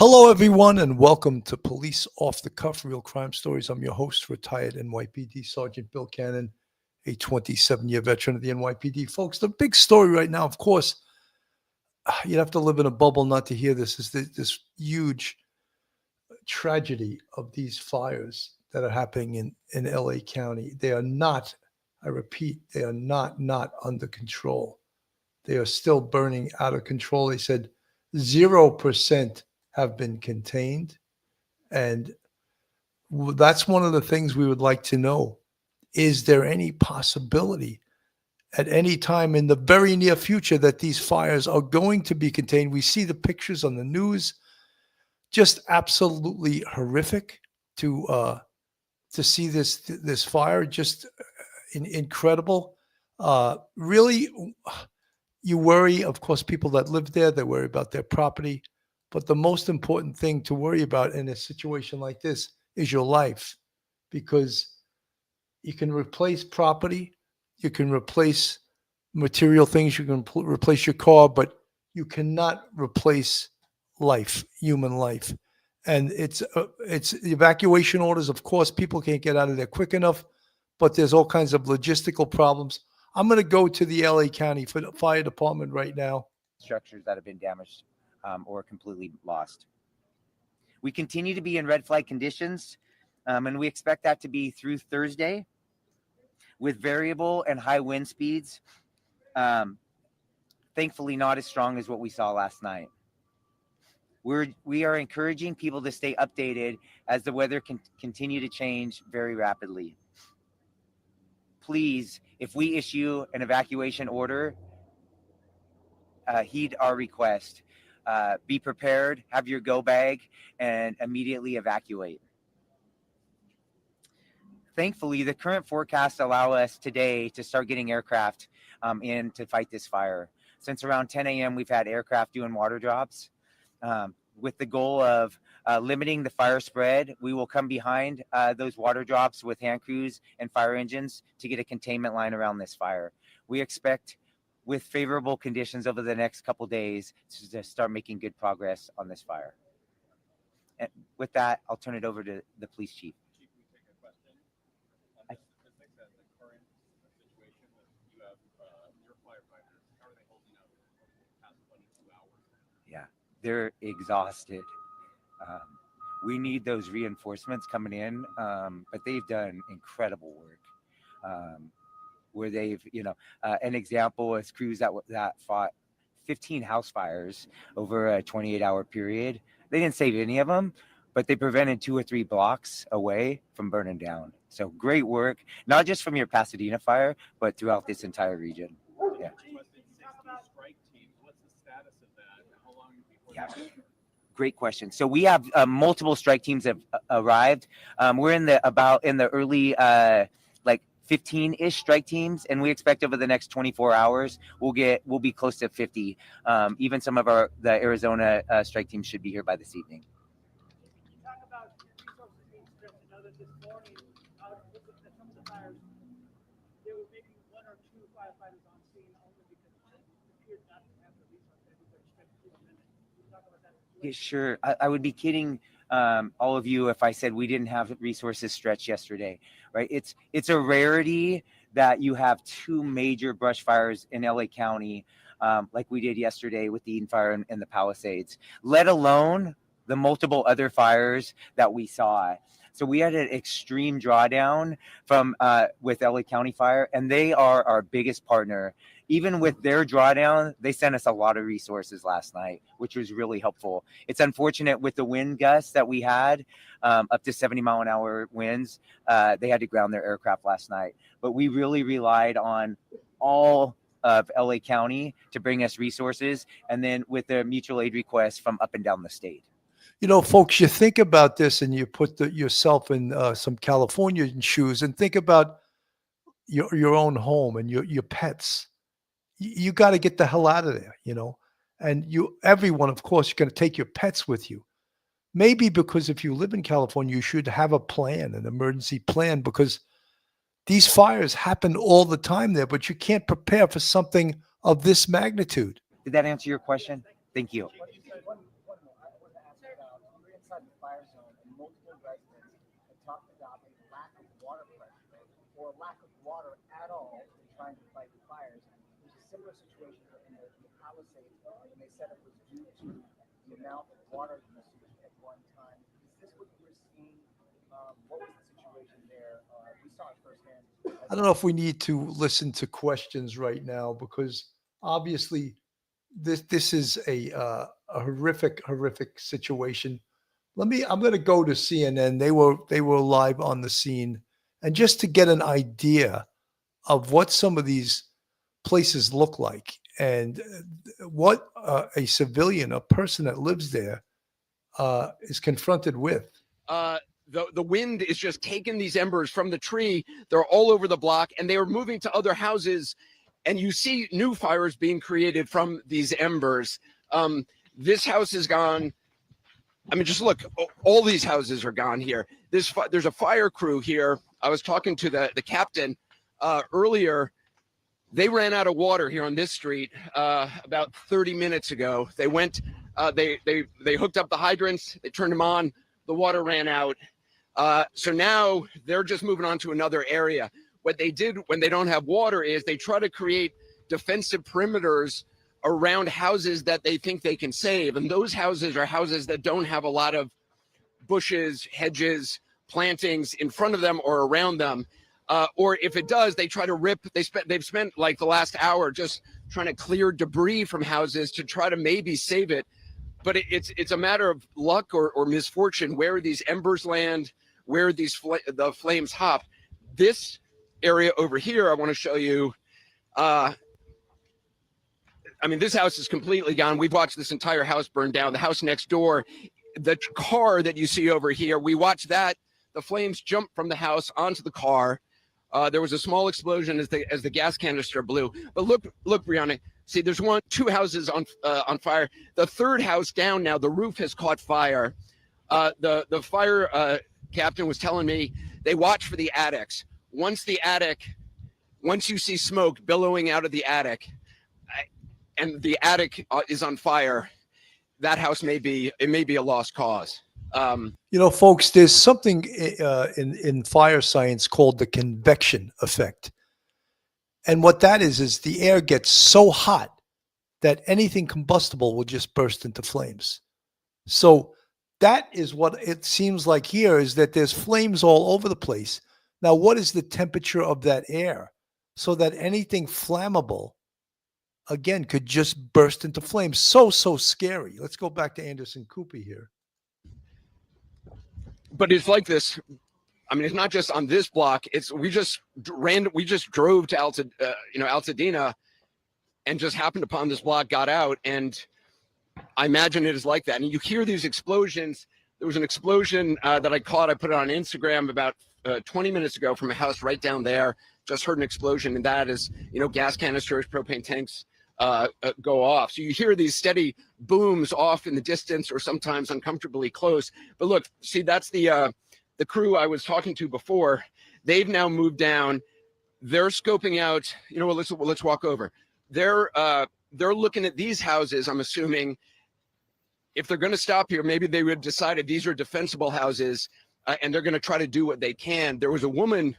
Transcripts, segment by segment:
Hello, everyone, and welcome to Police Off the Cuff Real Crime Stories. I'm your host, retired NYPD Sergeant Bill Cannon, a 27-year veteran of the NYPD. Folks, the big story right now, of course, you'd have to live in a bubble not to hear this, is this huge tragedy of these fires that are happening in LA County. They are not, I repeat, they are not under control. They are still burning out of control. They said 0% have been contained. And that's one of the things we would like to know. Is there any possibility at any time in the very near future that these fires are going to be contained? We see the pictures on the news, just absolutely horrific to see this fire, just incredible. Really, you worry, of course, people that live there, they worry about their property. But the most important thing to worry about in a situation like this is your life, because you can replace property, you can replace material things, you can replace your car, but you cannot replace life, human life. And it's the evacuation orders. Of course, people can't get out of there quick enough, but there's all kinds of logistical problems. I'm going to go to the LA County Fire Department right now. Structures that have been damaged or completely lost. We continue to be in red flag conditions, and we expect that to be through Thursday with variable and high wind speeds. Thankfully, not as strong as what we saw last night. We are encouraging people to stay updated as the weather can continue to change very rapidly. Please, if we issue an evacuation order, heed our request. Be prepared, have your go bag, and immediately evacuate. Thankfully, the current forecasts allow us today to start getting aircraft in to fight this fire. Since around 10 a.m., we've had aircraft doing water drops. With the goal of limiting the fire spread, we will come behind those water drops with hand crews and fire engines to get a containment line around this fire. We expect, with favorable conditions over the next couple days, to start making good progress on this fire. And with that, I'll turn it over to the police chief. Chief, we take a question. On the statistics at the current situation that you have, your firefighters, how are they holding up over the past 22 hours? Yeah, they're exhausted. We need those reinforcements coming in, but they've done incredible work. Where they've, an example is crews that fought 15 house fires over a 28-hour period. They didn't save any of them, but they prevented 2 or 3 blocks away from burning down. So great work, not just from your Pasadena fire, but throughout this entire region. Yeah. Strike teams, what's the status of that? How long before Yeah. Great question. So we have multiple strike teams have arrived. We're in the early 15-ish strike teams, and we expect over the next 24 hours we'll be close to 50. Even some of the Arizona strike teams should be here by this evening. You talk about resources being stretched. I know that this morning, at some of the fires, there were maybe 1 or 2 firefighters on scene only because it appeared not to have the resources. Everybody stretched to a minute. Can you talk about that? Yeah, sure. I would be kidding all of you if I said we didn't have resources stretched yesterday, right? It's a rarity that you have 2 major brush fires in LA County, like we did yesterday with the Eden fire and the Palisades, let alone the multiple other fires that we saw. So we had an extreme drawdown from with LA County Fire, and they are our biggest partner. Even with their drawdown, they sent us a lot of resources last night, which was really helpful. It's unfortunate with the wind gusts that we had, up to 70-mile-an-hour winds. They had to ground their aircraft last night. But we really relied on all of LA County to bring us resources, and then with the mutual aid requests from up and down the state. Folks, you think about this and you put yourself in some Californian shoes and think about your own home and your pets. You got to get the hell out of there, and everyone, of course, you're going to take your pets with you. Maybe because if you live in California, you should have a plan, an emergency plan, because these fires happen all the time there, but you can't prepare for something of this magnitude. Did that answer your question? Thank you. One more. I want to ask about talked about a lack of water pressure or lack of water at all in trying to fight the fires. There's a similar situation in the Palisades, and they said it was due to the amount of water usage at one time. Is this what you were seeing? What was the situation there? We saw it firsthand. I don't know if we need to listen to questions right now because obviously this is a horrific situation. I'm going to go to CNN. They were live on the scene, and just to get an idea of what some of these places look like and what a civilian, a person that lives there, is confronted with. The wind is just taking these embers from the tree. They're all over the block, and they are moving to other houses. And you see new fires being created from these embers. This house is gone. I mean, just look, all these houses are gone here. There's a fire crew here. I was talking to the captain earlier. They ran out of water here on this street about 30 minutes ago. They went, they hooked up the hydrants. They turned them on. The water ran out. So now they're just moving on to another area. What they did when they don't have water is they try to create defensive perimeters around houses that they think they can save. And those houses are houses that don't have a lot of bushes, hedges, plantings in front of them or around them. Or if it does, they try to rip. They've spent like the last hour just trying to clear debris from houses to try to maybe save it. But it's a matter of luck or misfortune where these embers land, where these the flames hop. This area over here, I want to show you. I mean, this house is completely gone. We've watched this entire house burn down. The house next door, the car that you see over here, we watched that. The flames jumped from the house onto the car. There was a small explosion as the gas canister blew. But look, Brianna. See, there's two houses on fire. The third house down now, the roof has caught fire. The fire captain was telling me they watch for the attics. Once you see smoke billowing out of the attic, and the attic is on fire, that house may be a lost cause. Folks, there's something in fire science called the convection effect. And what that is the air gets so hot that anything combustible will just burst into flames. So that is what it seems like here, is that there's flames all over the place. Now, what is the temperature of that air so that anything flammable, again, could just burst into flames? So scary. Let's go back to Anderson Cooper here. But it's like this. I mean, it's not just on this block. We just drove to Altadena, and just happened upon this block, got out, and I imagine it is like that. And you hear these explosions. There was an explosion that I caught. I put it on Instagram about 20 minutes ago from a house right down there. Just heard an explosion, and that is, gas canisters, propane tanks go off. So you hear these steady booms off in the distance, or sometimes uncomfortably close. But look, see, that's the crew I was talking to before. They've now moved down. They're scoping out. Let's walk over. They're looking at these houses. I'm assuming if they're going to stop here, maybe they would have decided these are defensible houses, and they're going to try to do what they can. There was a woman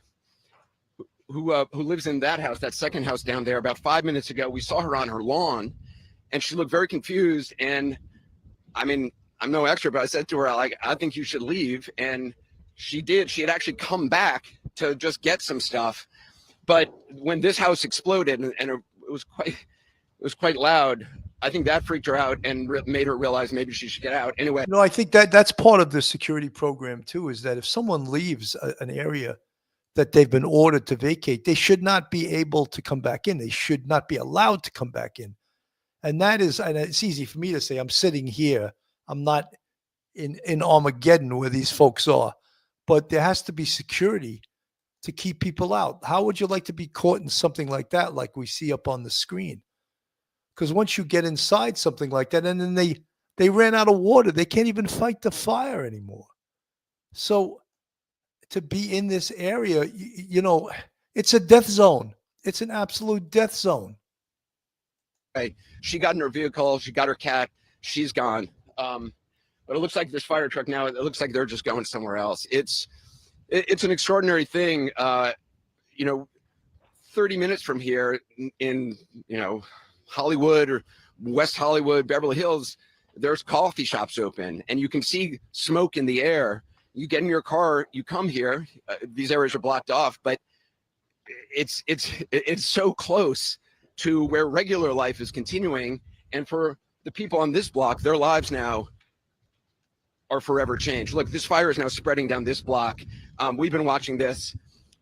who lives in that house, that second house down there, about 5 minutes ago. We saw her on her lawn, and she looked very confused. And I mean, I'm no expert, but I said to her, I think you should leave. And she did. She had actually come back to just get some stuff. But when this house exploded, and it was quite loud, I think that freaked her out and made her realize maybe she should get out. Anyway. I think that's part of the security program too, is that if someone leaves an area that they've been ordered to vacate, they should not be able to come back in. They should not be allowed to come back in. And it's easy for me to say, I'm sitting here. I'm not in Armageddon where these folks are, but there has to be security to keep people out. How would you like to be caught in something like that, like we see up on the screen? Because once you get inside something like that, and then they ran out of water, they can't even fight the fire anymore. So to be in this area, it's a death zone. It's an absolute death zone. Right. She got in her vehicle. She got her cat. She's gone. But it looks like this fire truck now, it looks like they're just going somewhere else. It's an extraordinary thing. 30 minutes from here in Hollywood or West Hollywood, Beverly Hills, there's coffee shops open and you can see smoke in the air. You get in your car, you come here, these areas are blocked off, but it's so close to where regular life is continuing. And for the people on this block, their lives now are forever changed. Look, this fire is now spreading down this block. We've been watching this.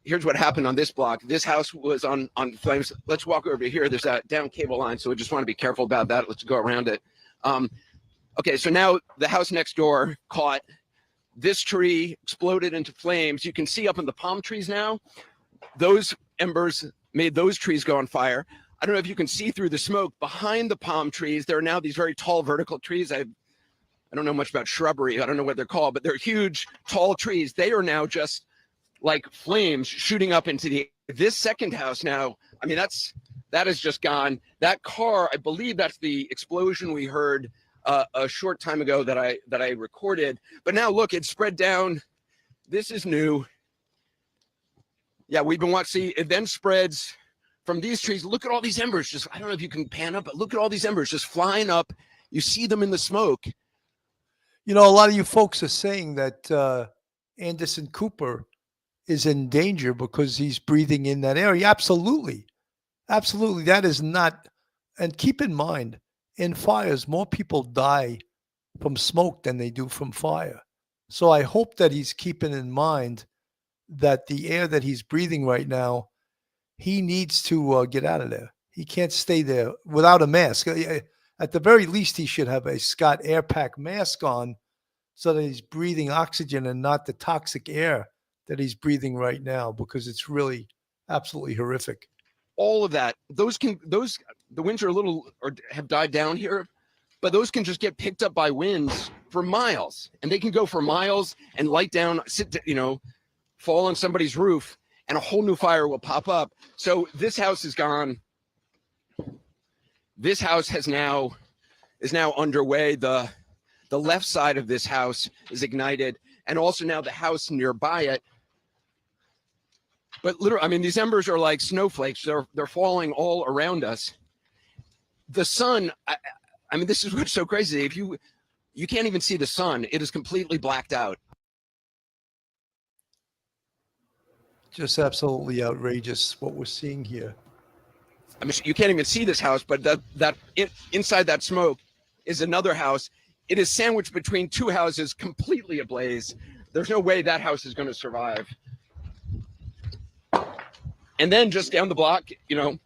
Here's what happened on this block. This house was on flames. Let's walk over here. There's a down cable line, so we just want to be careful about that. Let's go around it. Okay, so now the house next door caught. This tree exploded into flames. You can see up in the palm trees now, those embers made those trees go on fire. I don't know if you can see through the smoke behind the palm trees. There are now these very tall vertical trees. I don't know much about shrubbery. I don't know what they're called, but they're huge, tall trees. They are now just like flames shooting up into this second house now. I mean, that is just gone. That car, I believe that's the explosion we heard a short time ago that I recorded. But now look, it's spread down. This is new. Yeah, we've been watching. It then spreads from these trees. Look at all these embers. Just, I don't know if you can pan up, but look at all these embers just flying up. You see them in the smoke. You know, a lot of you folks are saying that Anderson Cooper is in danger because he's breathing in that area. Absolutely. Absolutely. That is not. And keep in mind, in fires, more people die from smoke than they do from fire. So I hope that he's keeping in mind that the air that he's breathing right now, he needs to get out of there. He can't stay there without a mask. At the very least, he should have a Scott Air Pack mask on so that he's breathing oxygen and not the toxic air that he's breathing right now, because it's really absolutely horrific. All of that, the winds are a little, or have died down here, but those can just get picked up by winds for miles, and they can go for miles and light down, fall on somebody's roof, and a whole new fire will pop up. So this house is gone. This house is now underway. The left side of this house is ignited, and also now the house nearby it. But literally, I mean, these embers are like snowflakes. They're falling all around us. The sun, I mean, this is what's so crazy. If you can't even see the sun, it is completely blacked out. Just absolutely outrageous what we're seeing here. I mean, you can't even see this house, but inside that smoke is another house. It is sandwiched between two houses, completely ablaze. There's no way that house is going to survive. And then just down the block, you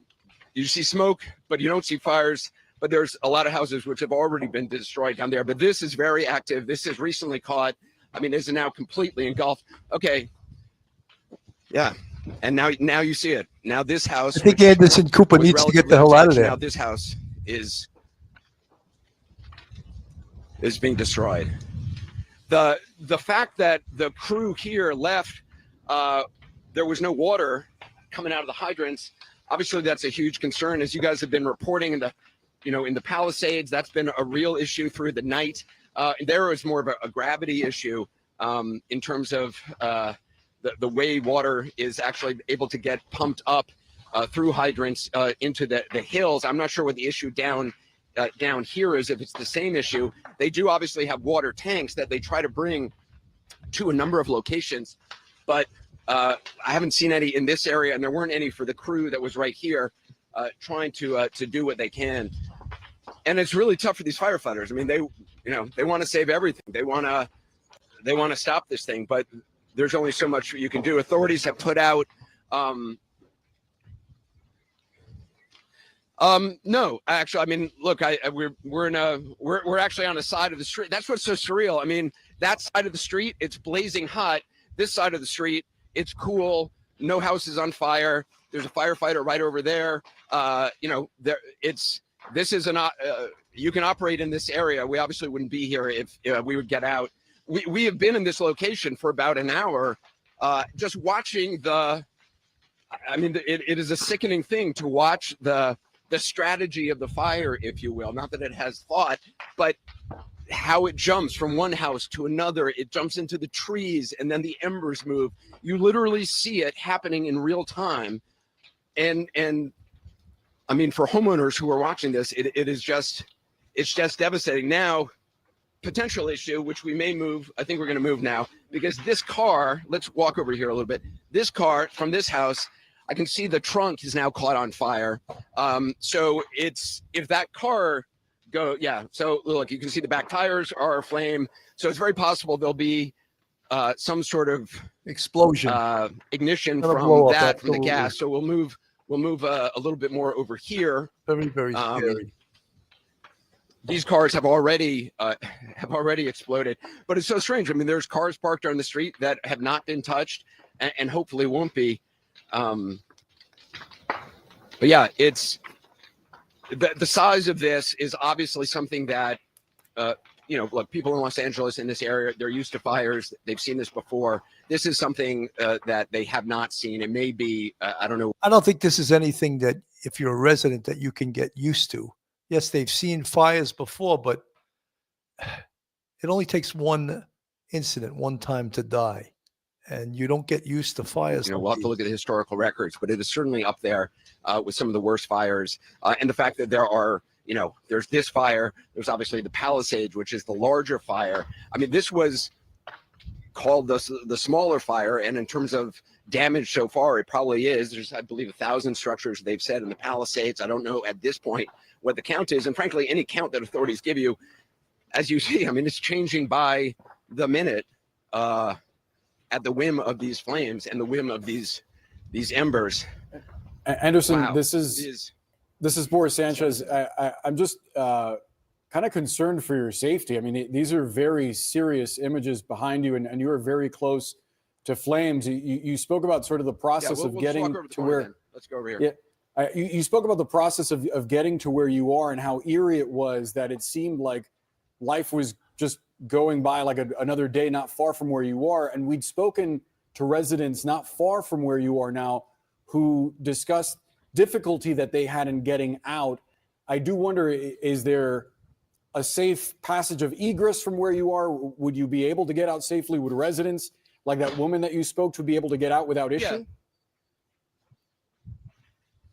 see smoke, but you don't see fires. But there's a lot of houses which have already been destroyed down there. But this is very active. This is recently caught. I mean, this is now completely engulfed. Okay. Yeah. And now you see it. Now this house. I think Anderson Cooper needs to get the hell out of there. Now this house is being destroyed. The fact that the crew here left, there was no water coming out of the hydrants. Obviously, that's a huge concern, as you guys have been reporting in the Palisades. That's been a real issue through the night. There was more of a gravity issue in terms of the way water is actually able to get pumped up through hydrants into the hills. I'm not sure what the issue down here is, if it's the same issue. They do obviously have water tanks that they try to bring to a number of locations, but I haven't seen any in this area, and there weren't any for the crew that was right here trying to do what they can. And it's really tough for these firefighters. I mean, they want to save everything. They want to stop this thing, but there's only so much you can do. Authorities have put out no, actually, I mean, look, we're actually on the side of the street. That's what's so surreal. I mean, that side of the street, it's blazing hot. This side of the street, it's cool. No house is on fire. There's a firefighter right over there. This is you can operate in this area. We obviously wouldn't be here if we would get out. We have been in this location for about an hour, just watching it is a sickening thing to watch the strategy of the fire, if you will. Not that it has thought, but how it jumps from one house to another. It jumps into the trees, and then the embers move. You literally see it happening in real time. And I mean, for homeowners who are watching this, it's just devastating. Now, potential issue, which we may move, I think we're going to move now, because this car, let's walk over here a little bit. This car from this house, I can see the trunk is now caught on fire. So if that car so look, you can see the back tires are aflame. So it's very possible there'll be some sort of Explosion. Ignition Gonna blow from up, that, from the absolutely. gas. So we'll move a little bit more over here. Very, very scary. These cars have already exploded, but it's so strange. I mean, there's cars parked on the street that have not been touched, and hopefully won't be. But yeah, it's the size of this is obviously something that look, people in Los Angeles, in this area, they're used to fires. They've seen this before. This is something that they have not seen. It may be, I don't know. I don't think this is anything that, if you're a resident, that you can get used to. Yes, they've seen fires before, but it only takes one incident, one time to die. And you don't get used to fires. We'll have to look at the historical records, but it is certainly up there with some of the worst fires. And the fact that there are, there's this fire, there's obviously the Palisades, which is the larger fire. I mean, this was called the smaller fire. And in terms of damage so far, it probably is. There's, I believe, 1,000 structures they've said in the Palisades. I don't know at this point what the count is. And frankly, any count that authorities give you, as you see, I mean, it's changing by the minute at the whim of these flames and the whim of these embers. Anderson, Wow. This is Boris Sanchez. I'm just kind of concerned for your safety. I mean, these are very serious images behind you, and you are very close to flames. You spoke about sort of the process of getting to where. Then. Let's go over here. Yeah. You spoke about the process of getting to where you are and how eerie it was, that it seemed like life was just going by like another day not far from where you are. And we'd spoken to residents not far from where you are now who discussed difficulty that they had in getting out. I do wonder, is there a safe passage of egress from where you are? Would you be able to get out safely? Would residents, like that woman that you spoke to, be able to get out without issue? Yeah.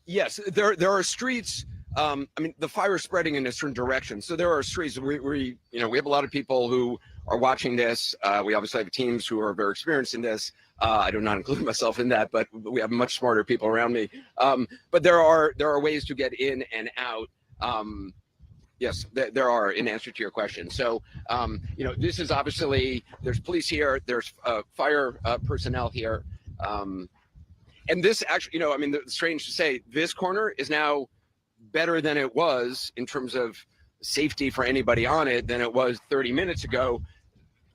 Yes, there are streets. I mean, the fire is spreading in a certain direction, so there are streets. We have a lot of people who are watching this. We obviously have teams who are very experienced in this. I do not include myself in that, but we have much smarter people around me. But there are ways to get in and out. Yes, there are, in answer to your question. So, this is obviously, there's police here, there's fire personnel here. And this actually, I mean, it's strange to say, this corner is now better than it was in terms of safety for anybody on it than it was 30 minutes ago.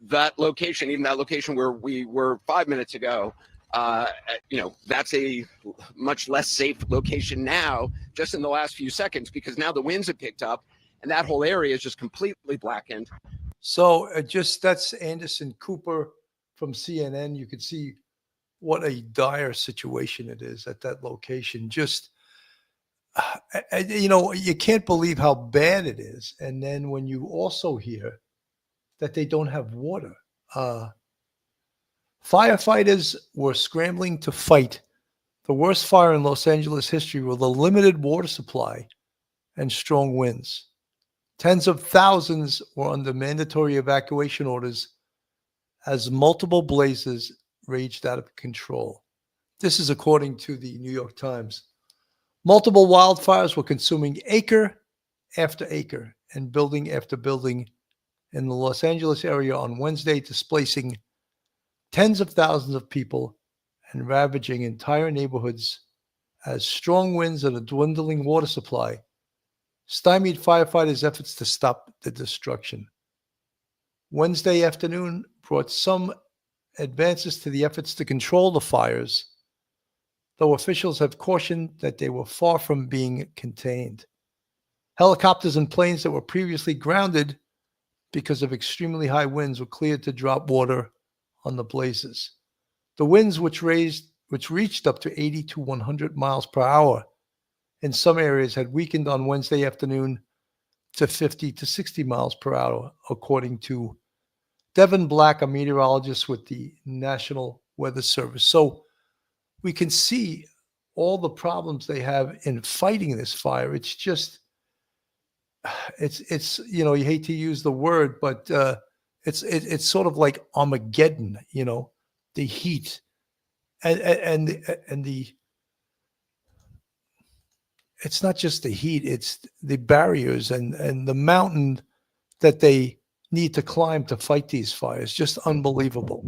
That location, even that location where we were 5 minutes ago, that's a much less safe location now, just in the last few seconds, because now the winds have picked up and that whole area is just completely blackened. So that's Anderson Cooper from CNN. You could see what a dire situation it is at that location. Just, you can't believe how bad it is. And then when you also hear that they don't have water, firefighters were scrambling to fight the worst fire in Los Angeles history with a limited water supply and strong winds. Tens of thousands were under mandatory evacuation orders as multiple blazes raged out of control. This is according to the New York Times. Multiple wildfires were consuming acre after acre and building after building in the Los Angeles area on Wednesday, displacing tens of thousands of people and ravaging entire neighborhoods as strong winds and a dwindling water supply stymied firefighters' efforts to stop the destruction. Wednesday afternoon brought some advances to the efforts to control the fires, though officials have cautioned that they were far from being contained. Helicopters and planes that were previously grounded because of extremely high winds were cleared to drop water on the blazes. The winds, which reached up to 80 to 100 miles per hour in some areas, had weakened on Wednesday afternoon to 50 to 60 miles per hour, according to Devin Black, a meteorologist with the National Weather Service. So we can see all the problems they have in fighting this fire. It's just, it's you know, you hate to use the word, but it's sort of like Armageddon, you know, the heat and the it's not just the heat, it's the barriers and the mountain that they need to climb to fight these fires. Just unbelievable.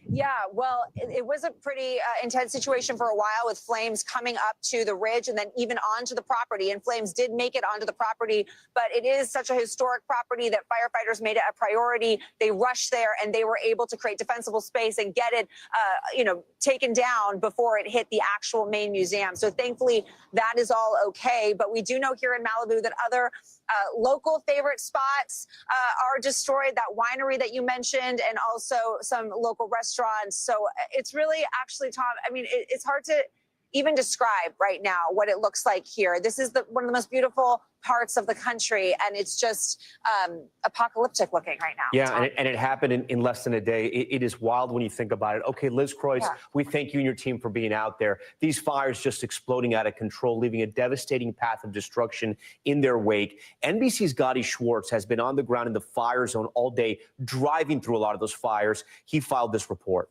Yeah, well, it was a pretty intense situation for a while, with flames coming up to the ridge and then even onto the property. And flames did make it onto the property, but it is such a historic property that firefighters made it a priority. They rushed there and they were able to create defensible space and get it, taken down before it hit the actual main museum. So thankfully, that is all okay. But we do know here in Malibu that other local favorite spots are destroyed. That winery that you mentioned, and also some local restaurants. So it's really, actually, Tom, I mean, it's hard to even describe right now what it looks like here. This is one of the most beautiful parts of the country, and it's just apocalyptic looking right now. Yeah, and it happened in less than a day. It is wild when you think about it. Okay, Liz Croix, we thank you and your team for being out there. These fires just exploding out of control, leaving a devastating path of destruction in their wake. NBC's Gotti Schwartz has been on the ground in the fire zone all day, driving through a lot of those fires. He filed this report.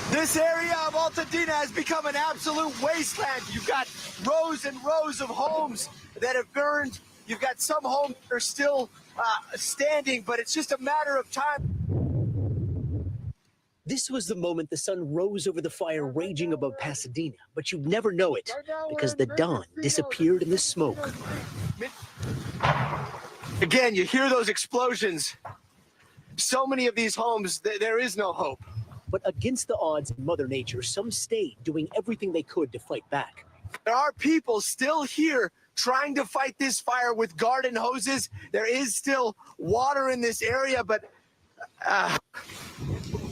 This area of Altadena has become an absolute wasteland. You've got rows and rows of homes that have burned. You've got some homes that are still standing, but it's just a matter of time. This was the moment the sun rose over the fire raging above Pasadena, but you'd never know it because the dawn disappeared in the smoke. Again, you hear those explosions. So many of these homes, there is no hope. But against the odds of Mother Nature, some stayed doing everything they could to fight back. There are people still here trying to fight this fire with garden hoses. There is still water in this area, but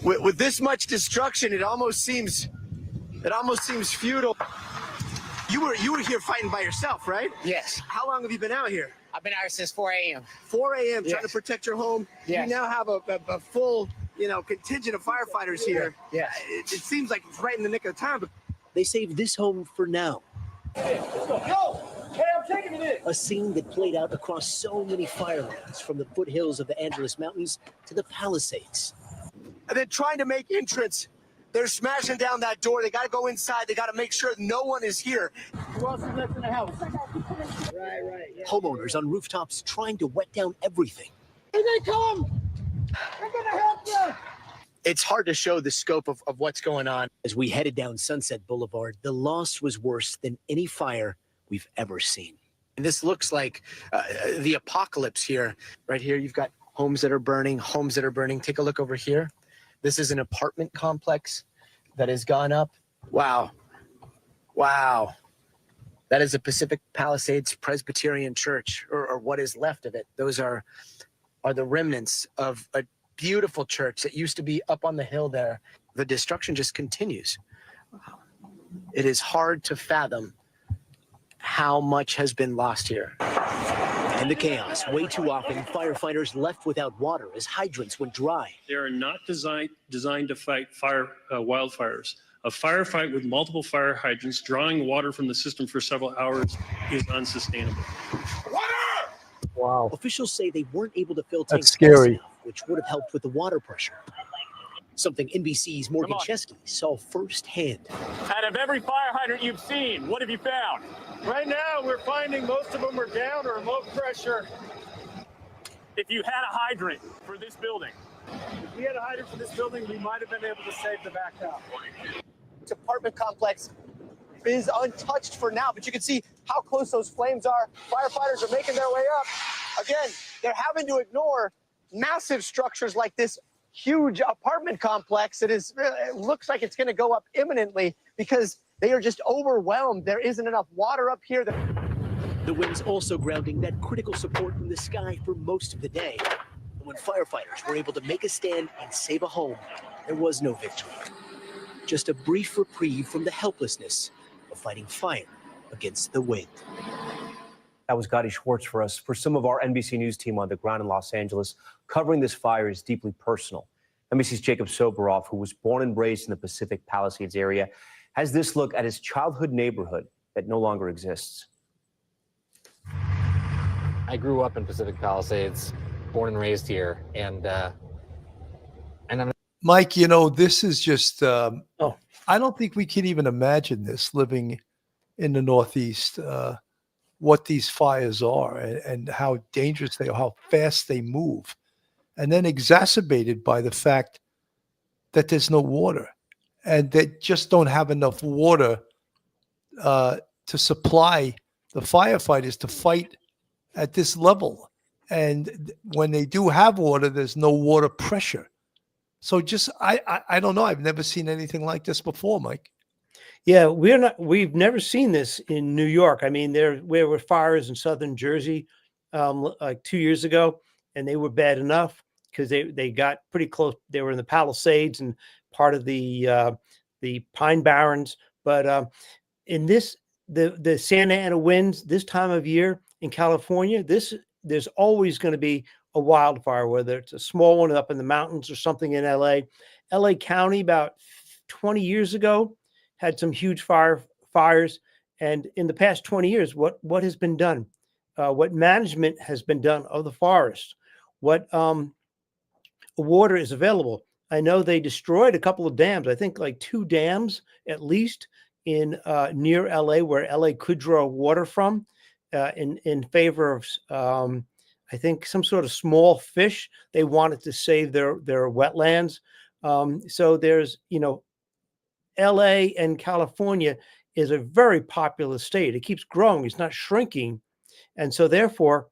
with this much destruction, it almost seems futile. You were here fighting by yourself, right? Yes. How long have you been out here? I've been out here since 4 a.m. 4 a.m. trying to protect your home. Yes. You now have a full, contingent of firefighters here. Yeah. It seems like it's right in the nick of time. But they saved this home for now. Hey, let's go. Yo! Hey, I'm taking it in. A scene that played out across so many fire lines, from the foothills of the Angeles Mountains to the Palisades. And then trying to make entrance. They're smashing down that door. They got to go inside. They got to make sure no one is here. Who else is left in the house? Right. Yeah. Homeowners on rooftops trying to wet down everything. Here they come! We're going to help you! It's hard to show the scope of what's going on. As we headed down Sunset Boulevard, the loss was worse than any fire we've ever seen. And this looks like the apocalypse here. Right here, you've got homes that are burning, Take a look over here. This is an apartment complex that has gone up. Wow. That is a Pacific Palisades Presbyterian Church, or what is left of it. Those are the remnants of a beautiful church that used to be up on the hill there. The destruction just continues. It is hard to fathom how much has been lost here. And the chaos, way too often, firefighters left without water as hydrants went dry. They are not designed to fight wildfires. A firefight with multiple fire hydrants drawing water from the system for several hours is unsustainable. Wow. Officials say they weren't able to fill tanks That's scary. enough, which would have helped with the water pressure. Something NBC's Morgan Chesky saw firsthand. Out of every fire hydrant you've seen, what have you found? Right now, we're finding most of them are down or low pressure. If you had a hydrant for this building, If we had a hydrant for this building, we might have been able to save the back up. This apartment complex is untouched for now, but you can see how close those flames are. Firefighters are making their way up. Again, they're having to ignore massive structures like this huge apartment complex that it looks like it's going to go up imminently because they are just overwhelmed. There isn't enough water up here. The winds also grounding that critical support from the sky for most of the day. And when firefighters were able to make a stand and save a home, there was no victory. Just a brief reprieve from the helplessness of fighting fire against the wind. That was Gotti Schwartz for us. For some of our NBC News team on the ground in Los Angeles, covering this fire is deeply personal. NBC's Jacob Soboroff, who was born and raised in the Pacific Palisades area, has this look at his childhood neighborhood that no longer exists. I grew up in Pacific Palisades, born and raised here, and I'm Mike, this is just, I don't think we can even imagine this living in the Northeast, what these fires are and how dangerous they are, how fast they move. And then exacerbated by the fact that there's no water and they just don't have enough water to supply the firefighters to fight at this level. And when they do have water, there's no water pressure. So just, I don't know. I've never seen anything like this before, Mike. Yeah, we've never seen this in New York. I mean, there were fires in southern Jersey like 2 years ago, and they were bad enough because they got pretty close. They were in the Palisades and part of the Pine Barrens. But in the Santa Ana winds this time of year in California, there's always going to be a wildfire, whether it's a small one up in the mountains or something in LA. LA County about 20 years ago had some huge fires. And in the past 20 years, what has been done? What management has been done of the forest? What water is available? I know they destroyed a couple of dams. I think like 2 dams at least in near LA, where LA could draw water from in favor of I think some sort of small fish. They wanted to save their wetlands. So there's, LA and California is a very populous state. It keeps growing. It's not shrinking. And so therefore,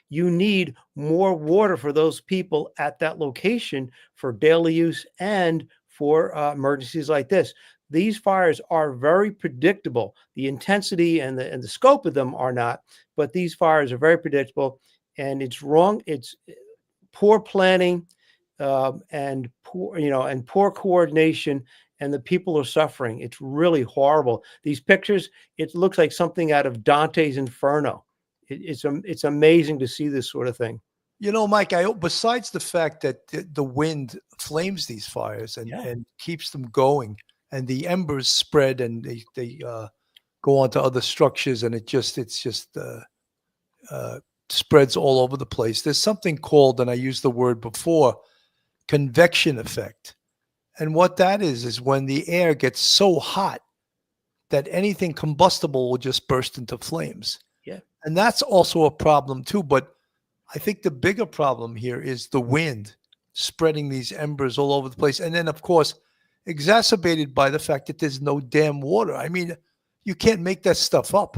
you need more water for those people at that location for daily use and for emergencies like this. These fires are very predictable. The intensity and the scope of them are not, but these fires are very predictable, and it's wrong. It's poor planning and poor coordination, and the people are suffering. It's really horrible. These pictures, it looks like something out of Dante's Inferno. It's amazing to see this sort of thing. Mike, besides the fact that the wind flames these fires and keeps them going, and the embers spread and they go onto other structures, and it just spreads all over the place. There's something called, and I used the word before, convection effect. And what that is when the air gets so hot that anything combustible will just burst into flames. Yeah. And that's also a problem too. But I think the bigger problem here is the wind spreading these embers all over the place. And then, of course, exacerbated by the fact that there's no damn water. I mean, you can't make that stuff up.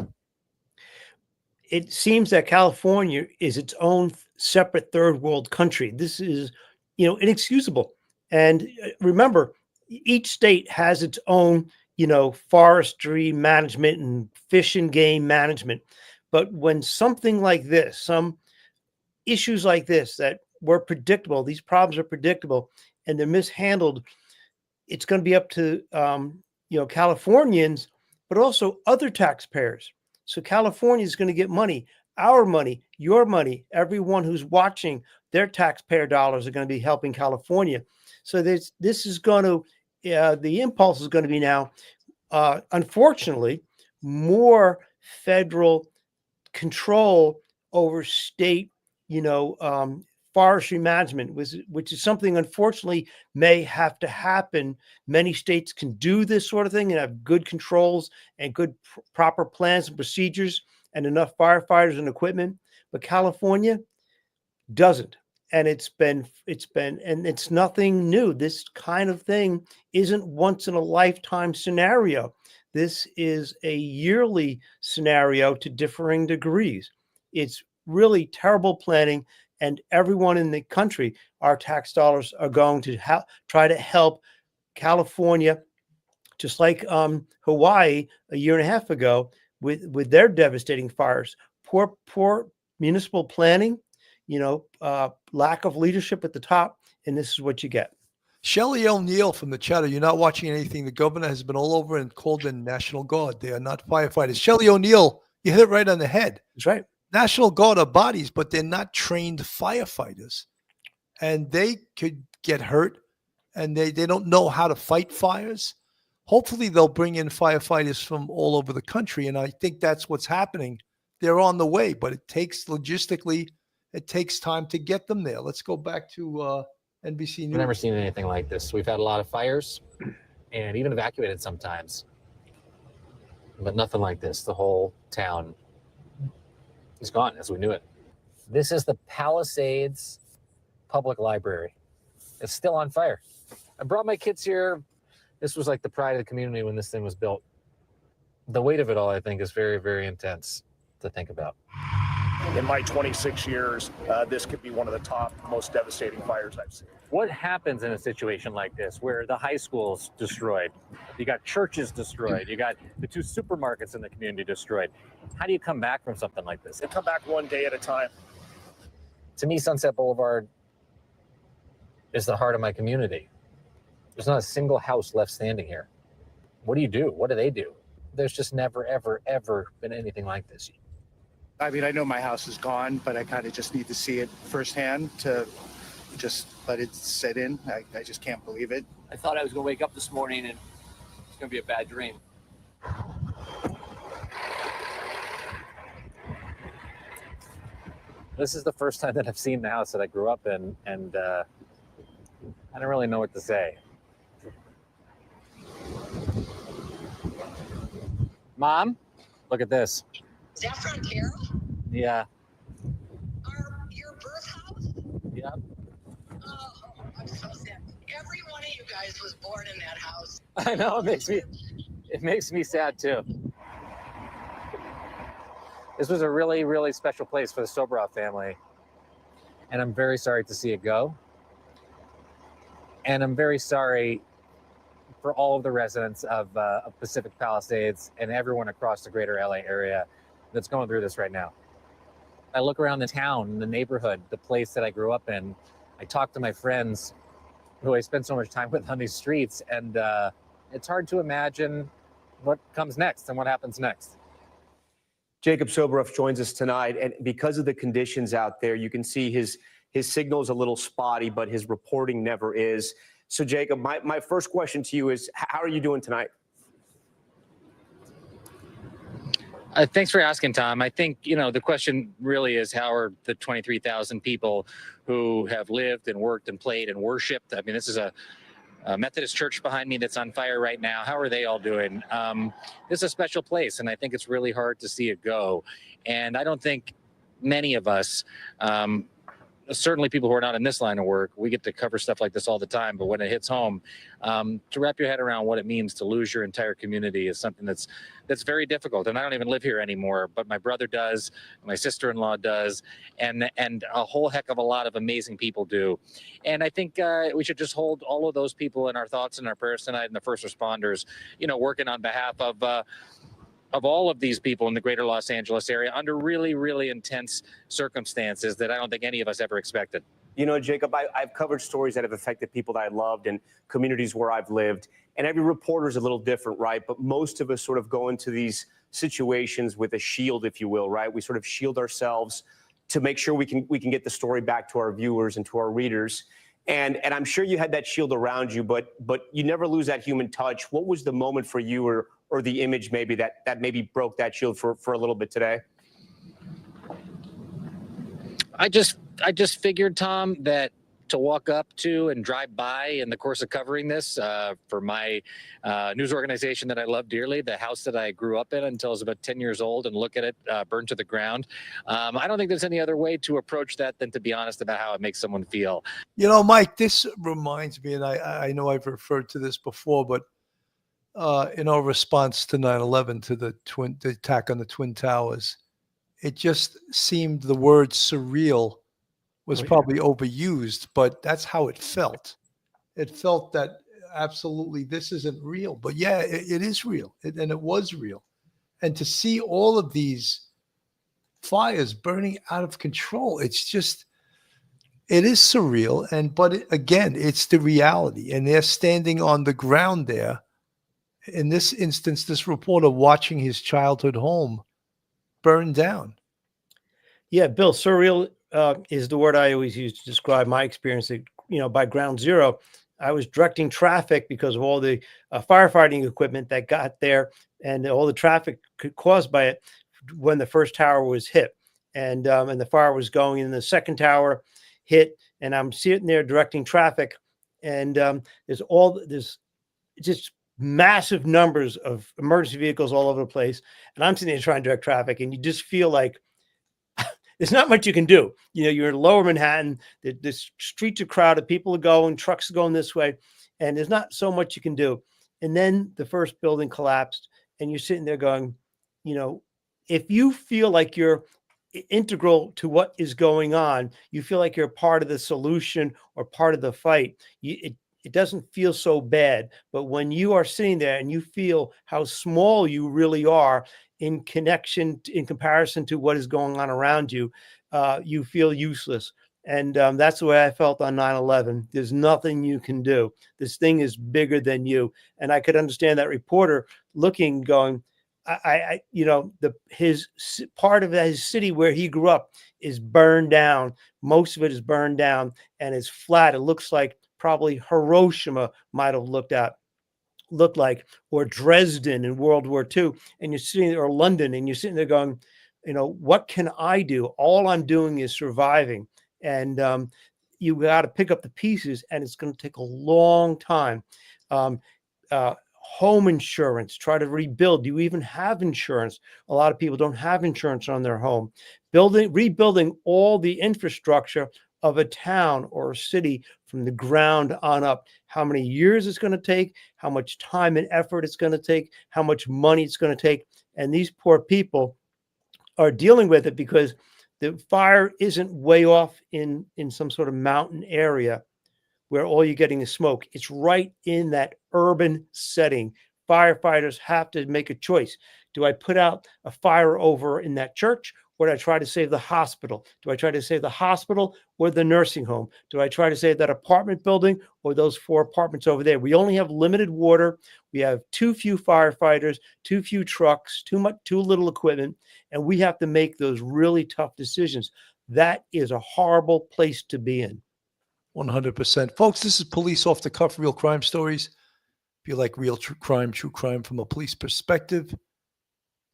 It seems that California is its own separate third world country. This is, inexcusable. And remember, each state has its own, forestry management and fish and game management. But when something like this, some issues like this that were predictable, these problems are predictable and they're mishandled, it's going to be up to, Californians, but also other taxpayers. So California is going to get money, our money, your money, everyone who's watching, their taxpayer dollars are going to be helping California. So this is going to, the impulse is going to be now, unfortunately, more federal control over state, forestry management, which is something, unfortunately, may have to happen. Many states can do this sort of thing and have good controls and good proper plans and procedures and enough firefighters and equipment, but California doesn't. And it's nothing new. This kind of thing isn't once in a lifetime scenario. This is a yearly scenario to differing degrees. It's really terrible planning, and everyone in the country, our tax dollars are going to try to help California, just like Hawaii a year and a half ago with their devastating fires. Poor municipal planning, lack of leadership at the top, and this is what you get. Shelley O'Neill from the chatter, you're not watching anything. The governor has been all over and called in National Guard. They are not firefighters. Shelley O'Neill, You hit it right on the head. That's right. National Guard are bodies, but they're not trained firefighters. And they could get hurt, and they don't know how to fight fires. Hopefully they'll bring in firefighters from all over the country, and I think that's what's happening. They're on the way, but it takes logistically, it takes time to get them there. Let's go back to NBC News. We've never seen anything like this. We've had a lot of fires and even evacuated sometimes, but nothing like this. The whole town is gone as we knew it. This is the Palisades Public Library. It's still on fire. I brought my kids here. This was like the pride of the community when this thing was built. The weight of it all, I think, is very, very intense to think about. In my 26 years, this could be one of the top, most devastating fires I've seen. What happens in a situation like this where the high school's destroyed? You got churches destroyed. You got the 2 supermarkets in the community destroyed. How do you come back from something like this? Come back one day at a time. To me, Sunset Boulevard is the heart of my community. There's not a single house left standing here. What do you do? What do they do? There's just never, ever, ever been anything like this. I mean, I know my house is gone, but I kind of just need to see it firsthand to just let it set in. I just can't believe it. I thought I was going to wake up this morning and it's going to be a bad dream. This is the first time that I've seen the house that I grew up in, and I don't really know what to say. Mom, look at this. Is that Frontier? Yeah. Your birth house? Yeah. Oh, I'm so sad. Every one of you guys was born in that house. I know, it makes me sad too. This was a really, really special place for the Sobroff family. And I'm very sorry to see it go. And I'm very sorry for all of the residents of Pacific Palisades and everyone across the greater LA area that's going through this right now. I look around the town, the neighborhood, the place that I grew up in. I talk to my friends who I spend so much time with on these streets, and it's hard to imagine what comes next and what happens next. Jacob Sobroff joins us tonight, and because of the conditions out there, you can see his signal is a little spotty, but his reporting never is. So, Jacob, my first question to you is, how are you doing tonight? Thanks for asking, Tom. I think, the question really is, how are the 23,000 people who have lived and worked and played and worshiped? I mean, this is a Methodist church behind me that's on fire right now. How are they all doing? This is a special place, and I think it's really hard to see it go. And I don't think many of us, certainly people who are not in this line of work, we get to cover stuff like this all the time, but when it hits home, to wrap your head around what it means to lose your entire community is something that's very difficult. And I don't even live here anymore, but my brother does, my sister-in-law does, and a whole heck of a lot of amazing people do. And I think we should just hold all of those people in our thoughts and our prayers tonight, and the first responders, working on behalf of all of these people in the greater Los Angeles area under really, really intense circumstances that I don't think any of us ever expected. Jacob, I've covered stories that have affected people that I loved and communities where I've lived. And every reporter is a little different, right? But most of us sort of go into these situations with a shield, if you will, right? We sort of shield ourselves to make sure we can get the story back to our viewers and to our readers. And I'm sure you had that shield around you, but you never lose that human touch. What was the moment for you or the image maybe that maybe broke that shield for a little bit today? I just figured, Tom, that to walk up to and drive by in the course of covering this for my news organization that I love dearly, the house that I grew up in until I was about 10 years old, and look at it burned to the ground. I don't think there's any other way to approach that than to be honest about how it makes someone feel. Mike, this reminds me, and I know I've referred to this before, but in our response to 9/11, to the attack on the Twin Towers, it just seemed the word surreal was probably overused, but that's how it felt. It felt that absolutely this isn't real, but yeah, it is real, and it was real. And to see all of these fires burning out of control, it is surreal. But again, it's the reality, and they're standing on the ground there. In this instance, this reporter watching his childhood home burned down. Yeah, Bill, surreal is the word I always use to describe my experience. By ground zero, I was directing traffic because of all the firefighting equipment that got there and all the traffic caused by it when the first tower was hit. And the fire was going, and the second tower hit, and I'm sitting there directing traffic, and there's just massive numbers of emergency vehicles all over the place, and I'm sitting there trying to direct traffic, and you just feel like there's not much you can do. You're in lower Manhattan, the streets are crowded, people are going, trucks are going this way, and there's not so much you can do. And then the first building collapsed, and you're sitting there going, if you feel like you're integral to what is going on, you feel like you're part of the solution or part of the fight, it doesn't feel so bad. But when you are sitting there and you feel how small you really are in comparison to what is going on around you, you feel useless. And that's the way I felt on 9/11. There's nothing you can do. This thing is bigger than you. And I could understand that reporter looking, going, his part of his city where he grew up is burned down. Most of it is burned down and it's flat. It looks like probably Hiroshima might have looked like, or Dresden in World War II. And you're sitting there, or London, and you're sitting there going, what can I do? All I'm doing is surviving. And you got to pick up the pieces, and it's going to take a long time. Home insurance, try to rebuild. Do you even have insurance? A lot of people don't have insurance on their home. Rebuilding all the infrastructure of a town or a city from the ground on up. How many years it's going to take, how much time and effort it's going to take, how much money it's going to take. And these poor people are dealing with it because the fire isn't way off in some sort of mountain area where all you're getting is smoke. It's right in that urban setting. Firefighters have to make a choice. Do I put out a fire over in that church, or do I try to save the hospital? Do I try to save the hospital or the nursing home? Do I try to save that apartment building or those 4 apartments over there? We only have limited water. We have too few firefighters, too few trucks, too little equipment, and we have to make those really tough decisions. That is a horrible place to be in. 100%. Folks, this is Police Off the Cuff, real crime stories. If you like real true crime from a police perspective,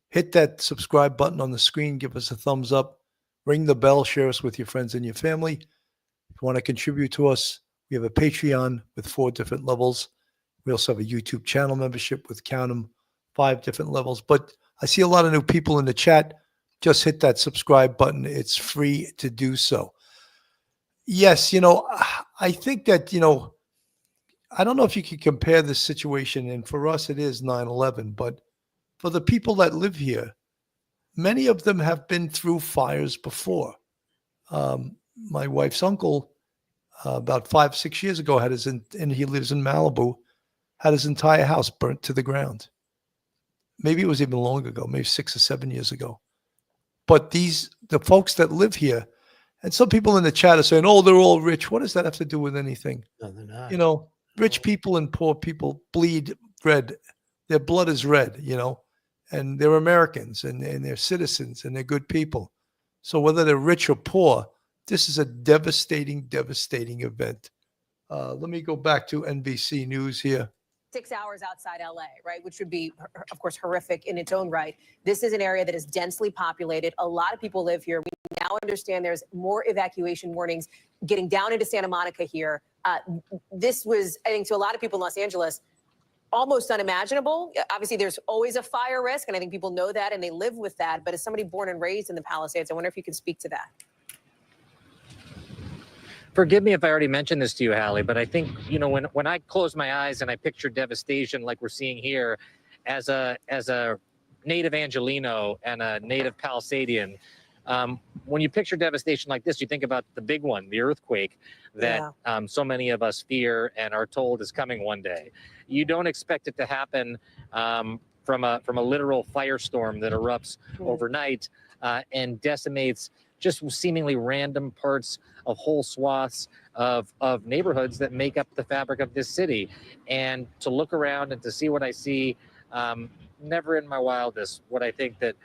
hit that subscribe button on the screen. Give us a thumbs up. Ring the bell. Share us with your friends and your family. If you want to contribute to us, we have a Patreon with 4 different levels. We also have a YouTube channel membership with, count them, 5 different levels. But I see a lot of new people in the chat. Just hit that subscribe button. It's free to do so. Yes, I think that, I don't know if you could compare this situation, and for us it is 9/11, but for the people that live here, many of them have been through fires before. My wife's uncle, about 5-6 years ago, and he lives in Malibu, had his entire house burnt to the ground. Maybe it was even longer ago, maybe 6 or 7 years ago. But the folks that live here, and some people in the chat are saying, oh, they're all rich. What does that have to do with anything? No, they're not. Rich people and poor people bleed red. Their blood is red, and they're Americans and they're citizens and they're good people. So whether they're rich or poor, this is a devastating, devastating event. Let me go back to NBC News here. 6 hours outside LA, right? Which would be, of course, horrific in its own right. This is an area that is densely populated. A lot of people live here. We now understand there's more evacuation warnings getting down into Santa Monica here. This was, I think, to a lot of people in Los Angeles, almost unimaginable. Obviously, there's always a fire risk, and I think people know that and they live with that. But as somebody born and raised in the Palisades, I wonder if you can speak to that. Forgive me if I already mentioned this to you, Hallie, but I think, when I close my eyes and I picture devastation like we're seeing here, as a native Angelino and a native Palisadian, when you picture devastation like this, you think about the big one, the earthquake that so many of us fear and are told is coming one day. You don't expect it to happen from a literal firestorm that erupts overnight and decimates just seemingly random parts of whole swaths of neighborhoods that make up the fabric of this city. And to look around and to see what I see, never in my wildest would I think that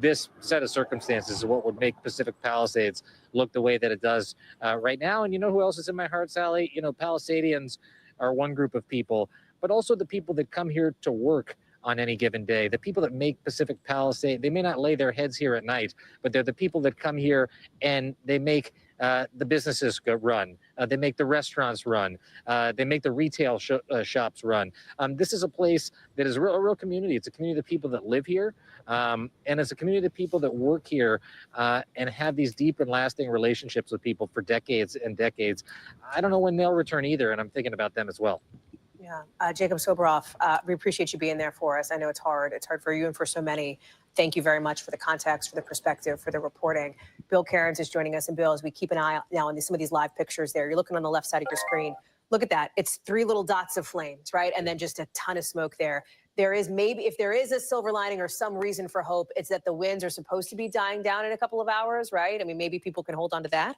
this set of circumstances is what would make Pacific Palisades look the way that it does right now. And you know who else is in my heart, Sally? You know, Palisadians are one group of people, but also the people that come here to work on any given day. The people that make Pacific Palisades, they may not lay their heads here at night, but they're the people that come here and they make the businesses run. They make the restaurants run. They make the retail shops run. This is a place that is a real community. It's a community of people that live here. And it's a community of people that work here and have these deep and lasting relationships with people for decades and decades. I don't know when they'll return either, and I'm thinking about them as well. Yeah, Jacob Soboroff, we appreciate you being there for us. I know it's hard. It's hard for you and for so many. Thank you very much for the context, for the perspective, for the reporting. Bill Cairns is joining us. And Bill, as we keep an eye out now on some of these live pictures there, you're looking on the left side of your screen. Look at that. It's 3 little dots of flames, right? And then just a ton of smoke there. There is maybe, if there is a silver lining or some reason for hope, it's that the winds are supposed to be dying down in a couple of hours, right? I mean, maybe people can hold on to that.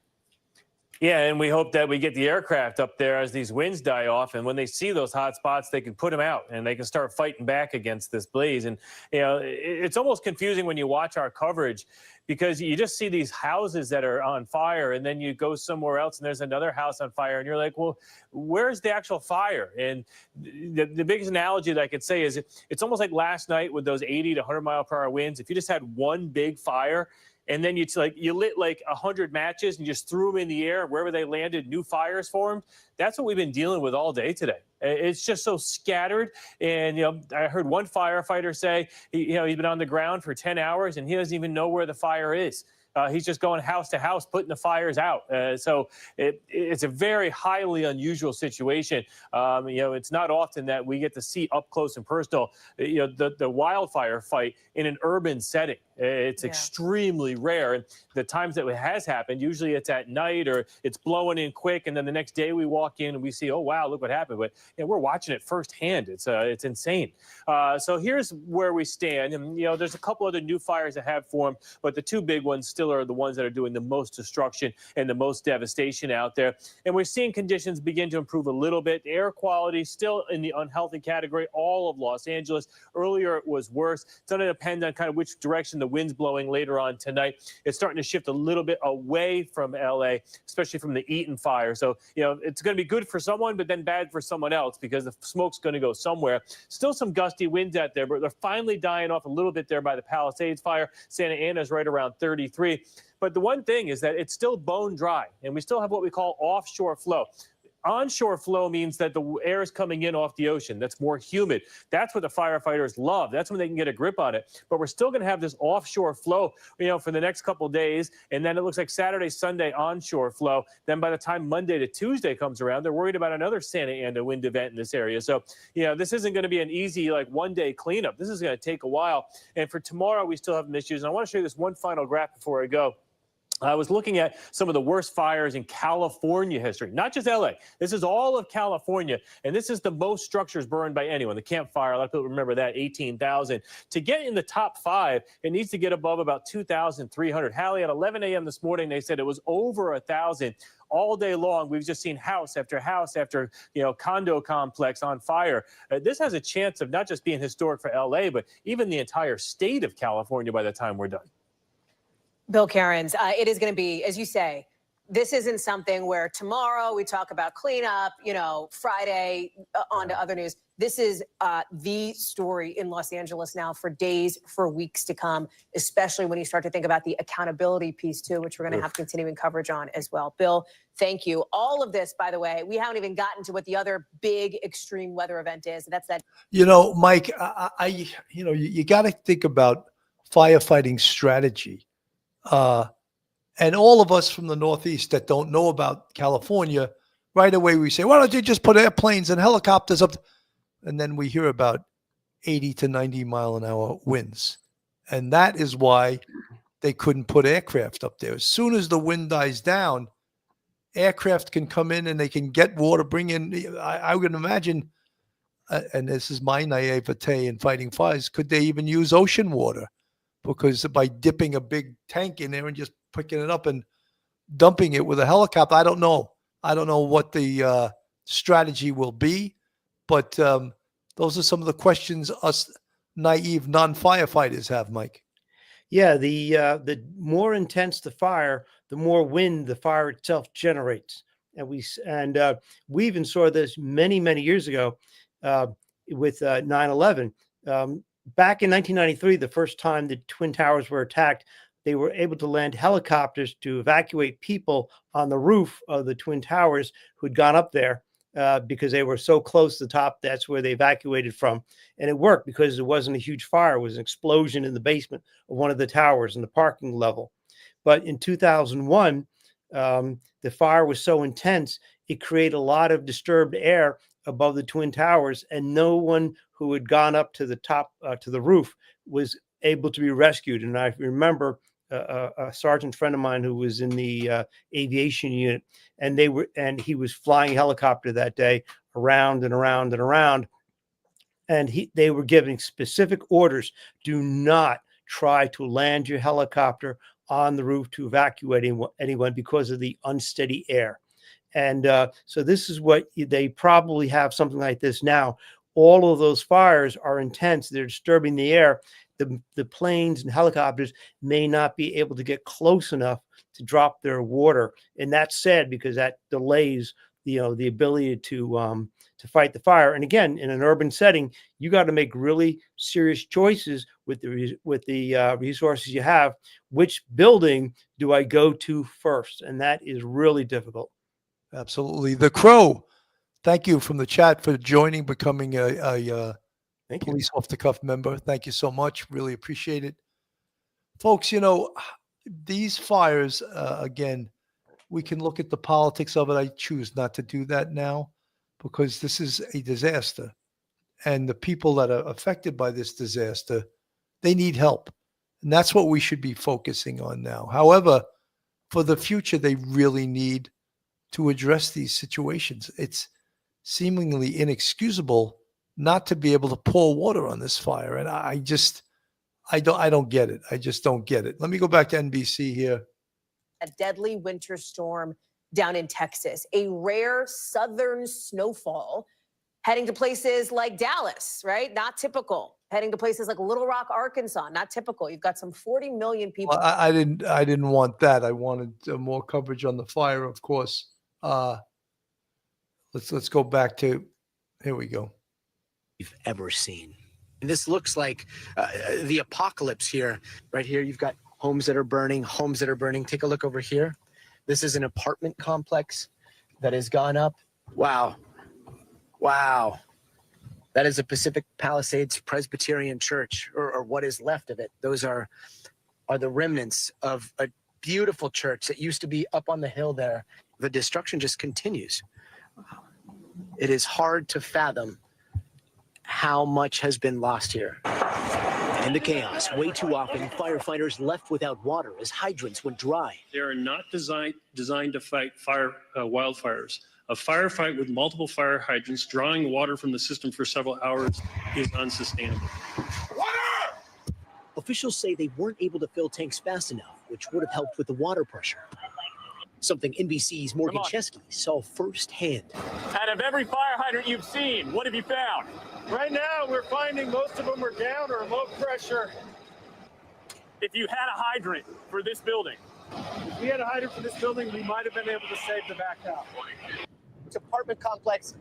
Yeah, and we hope that we get the aircraft up there as these winds die off, and when they see those hot spots, they can put them out and they can start fighting back against this blaze. And you know, it's almost confusing when you watch our coverage because you just see these houses that are on fire, and then you go somewhere else and there's another house on fire, and you're like, well, where's the actual fire? And the biggest analogy that I could say is it's almost like last night with those 80 to 100 mile per hour winds. If you just had one big fire, and then you lit like 100 matches and just threw them in the air. Wherever they landed, new fires formed. That's what we've been dealing with all day today. It's just so scattered. And, you know, I heard one firefighter say, he's been on the ground for 10 hours and he doesn't even know where the fire is. He's just going house to house, putting the fires out. So it's a very highly unusual situation. It's not often that we get to see up close and personal, the wildfire fight in an urban setting. It's extremely rare. And the times that it has happened, usually it's at night or it's blowing in quick. And then the next day we walk in and we see, oh, wow, look what happened. But we're watching it firsthand. It's insane. So here's where we stand. And, there's a couple other new fires that have formed, but the 2 big ones still are the ones that are doing the most destruction and the most devastation out there. And we're seeing conditions begin to improve a little bit. The air quality still in the unhealthy category, all of Los Angeles. Earlier it was worse. It's going to depend on kind of which direction the wind's blowing later on tonight. It's starting to shift a little bit away from LA, especially from the Eaton fire. So, it's going to be good for someone, but then bad for someone else because the smoke's going to go somewhere. Still some gusty winds out there, but they're finally dying off a little bit there by the Palisades fire. Santa Ana's right around 33. But the one thing is that it's still bone dry, and we still have what we call offshore flow. Onshore flow means that the air is coming in off the ocean. That's more humid. That's what the firefighters love. That's when they can get a grip on it. But we're still going to have this offshore flow, for the next couple of days. And then it looks like Saturday, Sunday onshore flow. Then by the time Monday to Tuesday comes around, they're worried about another Santa Ana wind event in this area. So, this isn't going to be an easy, one-day cleanup. This is going to take a while. And for tomorrow, we still have some issues. And I want to show you this one final graph before I go. I was looking at some of the worst fires in California history, not just LA. This is all of California, and this is the most structures burned by anyone. The Camp Fire, a lot of people remember that, 18,000. To get in the top 5, it needs to get above about 2,300. Hallie, at 11 a.m. this morning, they said it was over 1,000. All day long, we've just seen house after condo complex on fire. This has a chance of not just being historic for LA, but even the entire state of California by the time we're done. Bill Cairns, it is going to be, as you say, this isn't something where tomorrow we talk about cleanup, Friday on to other news. This is the story in Los Angeles now for days, for weeks to come, especially when you start to think about the accountability piece too, which we're going to have continuing coverage on as well. Bill, thank you. All of this, by the way, we haven't even gotten to what the other big extreme weather event is. That's that. Mike, you got to think about firefighting strategy. And all of us from the Northeast that don't know about California, right away we say, why don't you just put airplanes and helicopters up? And then we hear about 80 to 90 mile an hour winds. And that is why they couldn't put aircraft up there. As soon as the wind dies down, aircraft can come in and they can get water, bring in, I would imagine, and this is my naivete in fighting fires, could they even use ocean water? Because by dipping a big tank in there and just picking it up and dumping it with a helicopter, I don't know. I don't know what the strategy will be, but those are some of the questions us naive non-firefighters have, Mike. Yeah, the more intense the fire, the more wind the fire itself generates. And we even saw this many years ago uh, with 9/11. Back in 1993, the first time the Twin Towers were attacked, they were able to land helicopters to evacuate people on the roof of the Twin Towers who'd gone up there because they were so close to the top. That's where they evacuated from. And it worked because it wasn't a huge fire. It was an explosion in the basement of one of the towers in the parking level. But in 2001, the fire was so intense, it created a lot of disturbed air above the Twin Towers, and no one who had gone up to the top, to the roof, was able to be rescued. And I remember a sergeant friend of mine who was in the aviation unit, and he was flying a helicopter that day around and around and around. And they were giving specific orders: do not try to land your helicopter on the roof to evacuate anyone because of the unsteady air. And so this is what they probably have something like this now. All of those fires are intense. They're disturbing the air. The planes and helicopters may not be able to get close enough to drop their water. And that's sad because that delays the ability to fight the fire. And again, in an urban setting, you got to make really serious choices with the resources you have. Which building do I go to first? And that is really difficult. Absolutely. The Crow, thank you from the chat for joining, becoming a police off the cuff member. Thank you so much. Really appreciate it. Folks, these fires, again, we can look at the politics of it. I choose not to do that now because this is a disaster. And the people that are affected by this disaster, they need help. And that's what we should be focusing on now. However, for the future, they really need to address these situations. It's seemingly inexcusable not to be able to pour water on this fire. And I don't get it. I just don't get it. Let me go back to NBC here. A deadly winter storm down in Texas, a rare southern snowfall heading to places like Dallas, right? Not typical. Heading to places like Little Rock, Arkansas, not typical. You've got some 40 million people. Well, I didn't want that. I wanted more coverage on the fire, of course. Let's go back to, here we go. You've ever seen. And this looks like the apocalypse here. Right here, you've got homes that are burning. Take a look over here. This is an apartment complex that has gone up. Wow. That is a Pacific Palisades Presbyterian Church, or what is left of it. Those are the remnants of a beautiful church that used to be up on the hill there. The destruction just continues. It is hard to fathom how much has been lost here. And in the chaos, way too often, firefighters left without water as hydrants went dry. They are not designed to fight wildfires. A firefight with multiple fire hydrants drawing water from the system for several hours is unsustainable. Officials say they weren't able to fill tanks fast enough, which would have helped with the water pressure. Something NBC's Morgan Chesky saw firsthand. Out of every fire hydrant you've seen, what have you found? Right now, we're finding most of them are down or low pressure. If you had a hydrant for this building, If we had a hydrant for this building, we might have been able to save the back out. This apartment complex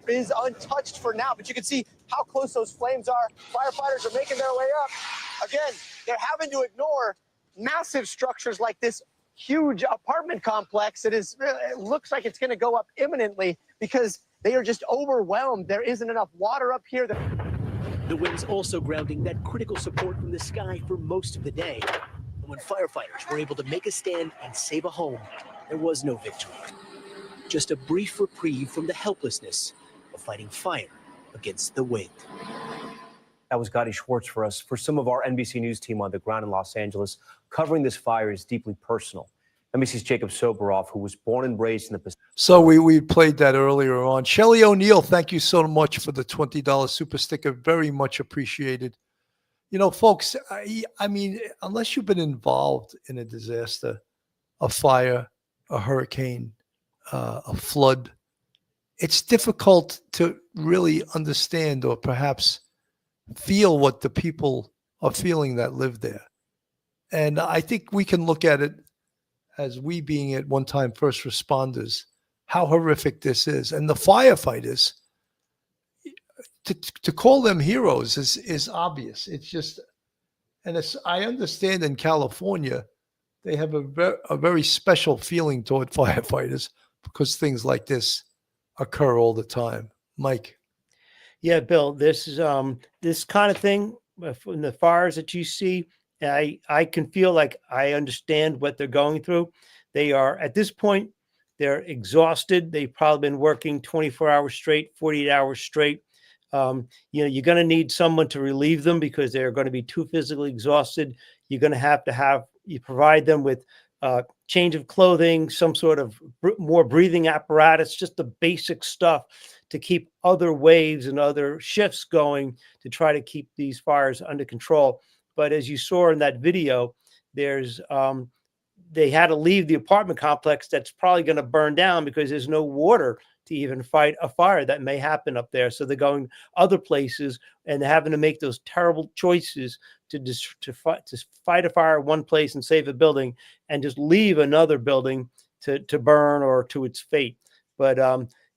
is untouched for now, but you can see how close those flames are. Firefighters are making their way up. Again, they're having to ignore massive structures like this huge apartment complex. It looks like it's going to go up imminently because they are just overwhelmed. There isn't enough water up here. The winds also grounding that critical support from the sky for most of the day. And when firefighters were able to make a stand and save a home, there was no victory. Just a brief reprieve from the helplessness of fighting fire against the wind. That was Gotti Schwartz for us. For some of our NBC News team on the ground in Los Angeles, covering this fire is deeply personal. NBC's Jacob Soboroff, who was born and raised in the Pacific. So we played that earlier on. Shelly O'Neill, thank you so much for the $20 super sticker. Very much appreciated. Folks, I mean, unless you've been involved in a disaster, a fire, a hurricane, a flood, it's difficult to really understand or perhaps feel what the people are feeling that live there. And I think we can look at it as we being at one time first responders, how horrific this is. And the firefighters, to call them heroes is obvious. It's just, and I understand in California, they have a very special feeling toward firefighters because things like this occur all the time. Mike. Yeah, Bill, this is this kind of thing from the fires that you see. I can feel like I understand what they're going through. They are at this point, they're exhausted. They've probably been working 24 hours straight, 48 hours straight. You're going to need someone to relieve them because they're going to be too physically exhausted. You're going to have you provide them with change of clothing, some sort of more breathing apparatus, just the basic stuff to keep other waves and other shifts going to try to keep these fires under control. But as you saw in that video, there's they had to leave the apartment complex that's probably going to burn down because there's no water to even fight a fire that may happen up there. So they're going other places and they're having to make those terrible choices to fight a fire in one place and save a building and just leave another building to burn or to its fate. But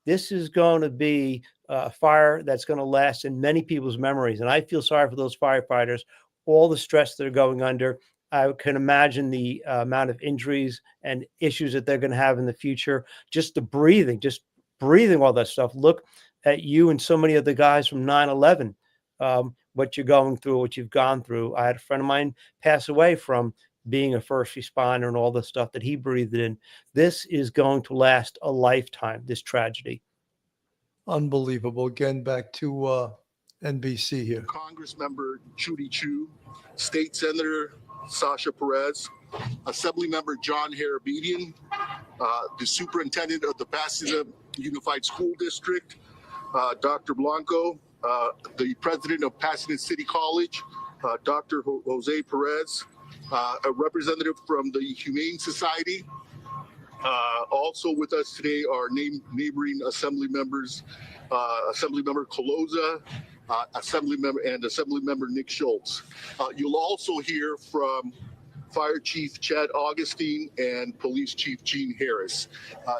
this is going to be a fire that's going to last in many people's memories. And I feel sorry for those firefighters, all the stress they're going under. I can imagine the amount of injuries and issues that they're going to have in the future. Just the breathing all that stuff. Look at you and so many of the guys from 9/11, what you're going through, what you've gone through. I had a friend of mine pass away from being a first responder and all the stuff that he breathed in. This is going to last a lifetime, this tragedy. Unbelievable. Again, back to NBC here. Congress member Judy Chu, State Senator Sasha Perez, Assembly Member John Harabedian, the Superintendent of the Pasadena Unified School District, Dr. Blanco, the President of Pasadena City College, Dr. Jose Perez, a representative from the Humane Society. Also with us today are neighboring Assembly members, Assemblymember Coloza, Assemblymember Nick Schultz. You'll also hear from Fire Chief Chad Augustine and Police Chief Gene Harris.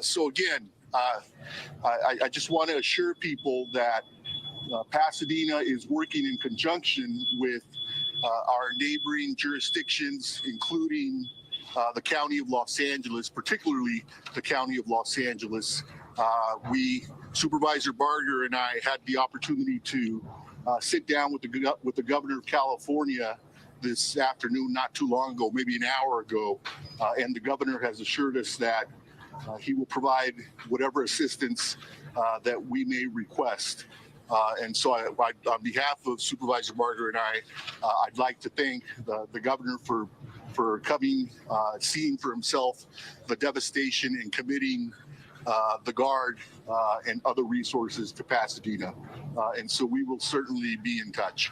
So again, I just want to assure people that Pasadena is working in conjunction with our neighboring jurisdictions, including the County of Los Angeles, particularly the County of Los Angeles. Supervisor Barger and I had the opportunity to sit down with the Governor of California this afternoon, not too long ago, maybe an hour ago, and the Governor has assured us that he will provide whatever assistance that we may request. And so on behalf of Supervisor Barger and I'd like to thank the Governor for coming, seeing for himself the devastation and committing the Guard and other resources to Pasadena. And so we will certainly be in touch.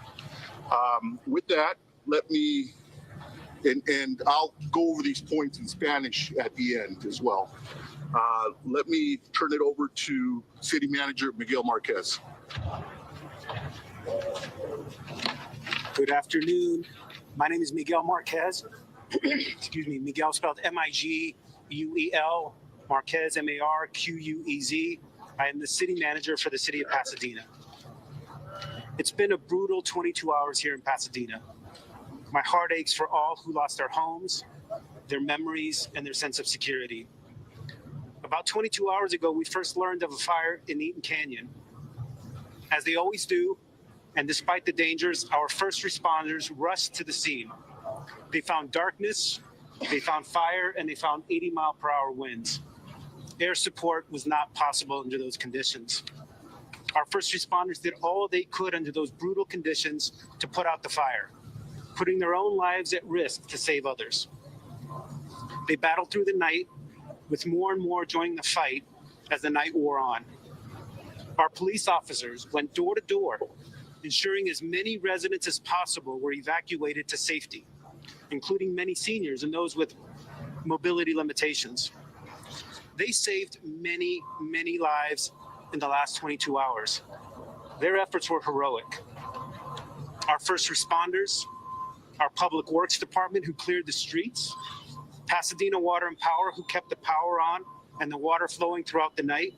With that, let me, and I'll go over these points in Spanish at the end as well. Let me turn it over to City Manager Miguel Marquez. Good afternoon. My name is Miguel Marquez. Excuse me, Miguel spelled M-I-G-U-E-L, Marquez, M-A-R-Q-U-E-Z. I am the city manager for the city of Pasadena. It's been a brutal 22 hours here in Pasadena. My heart aches for all who lost their homes, their memories, and their sense of security. About 22 hours ago, we first learned of a fire in Eaton Canyon. As they always do, and despite the dangers, our first responders rushed to the scene. They found darkness, they found fire, and they found 80-mile-per-hour winds. Air support was not possible under those conditions. Our first responders did all they could under those brutal conditions to put out the fire, putting their own lives at risk to save others. They battled through the night, with more and more joining the fight as the night wore on. Our police officers went door to door, ensuring as many residents as possible were evacuated to safety, including many seniors and those with mobility limitations. They saved many, many lives in the last 22 hours. Their efforts were heroic. Our first responders, our Public Works Department, who cleared the streets, Pasadena Water and Power, who kept the power on and the water flowing throughout the night.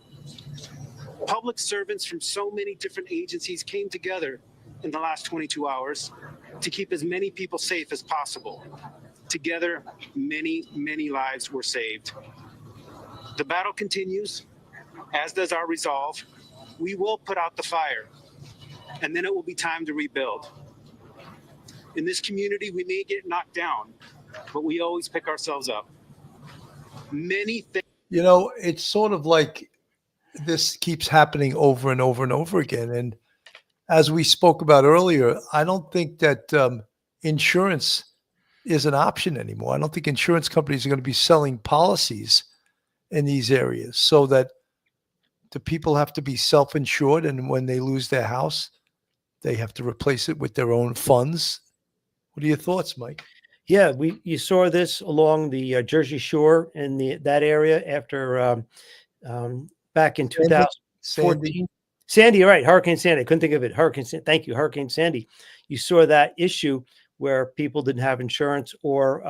Public servants from so many different agencies came together in the last 22 hours to keep as many people safe as possible. Together, many, many lives were saved. The battle continues, as does our resolve. We will put out the fire, and then it will be time to rebuild. In this community, we may get knocked down, but we always pick ourselves up. Many things. You know, it's sort of like this keeps happening over and over and over again. And as we spoke about earlier, I don't think that insurance is an option anymore. I don't think insurance companies are going to be selling policies in these areas so that the people have to be self-insured, and when they lose their house, they have to replace it with their own funds. What are your thoughts, Mike? Yeah, you saw this along the Jersey Shore in that area after back in 2014. Sandy, right? Hurricane Sandy. I couldn't think of it. Hurricane Sandy. Thank you, Hurricane Sandy. You saw that issue where people didn't have insurance, or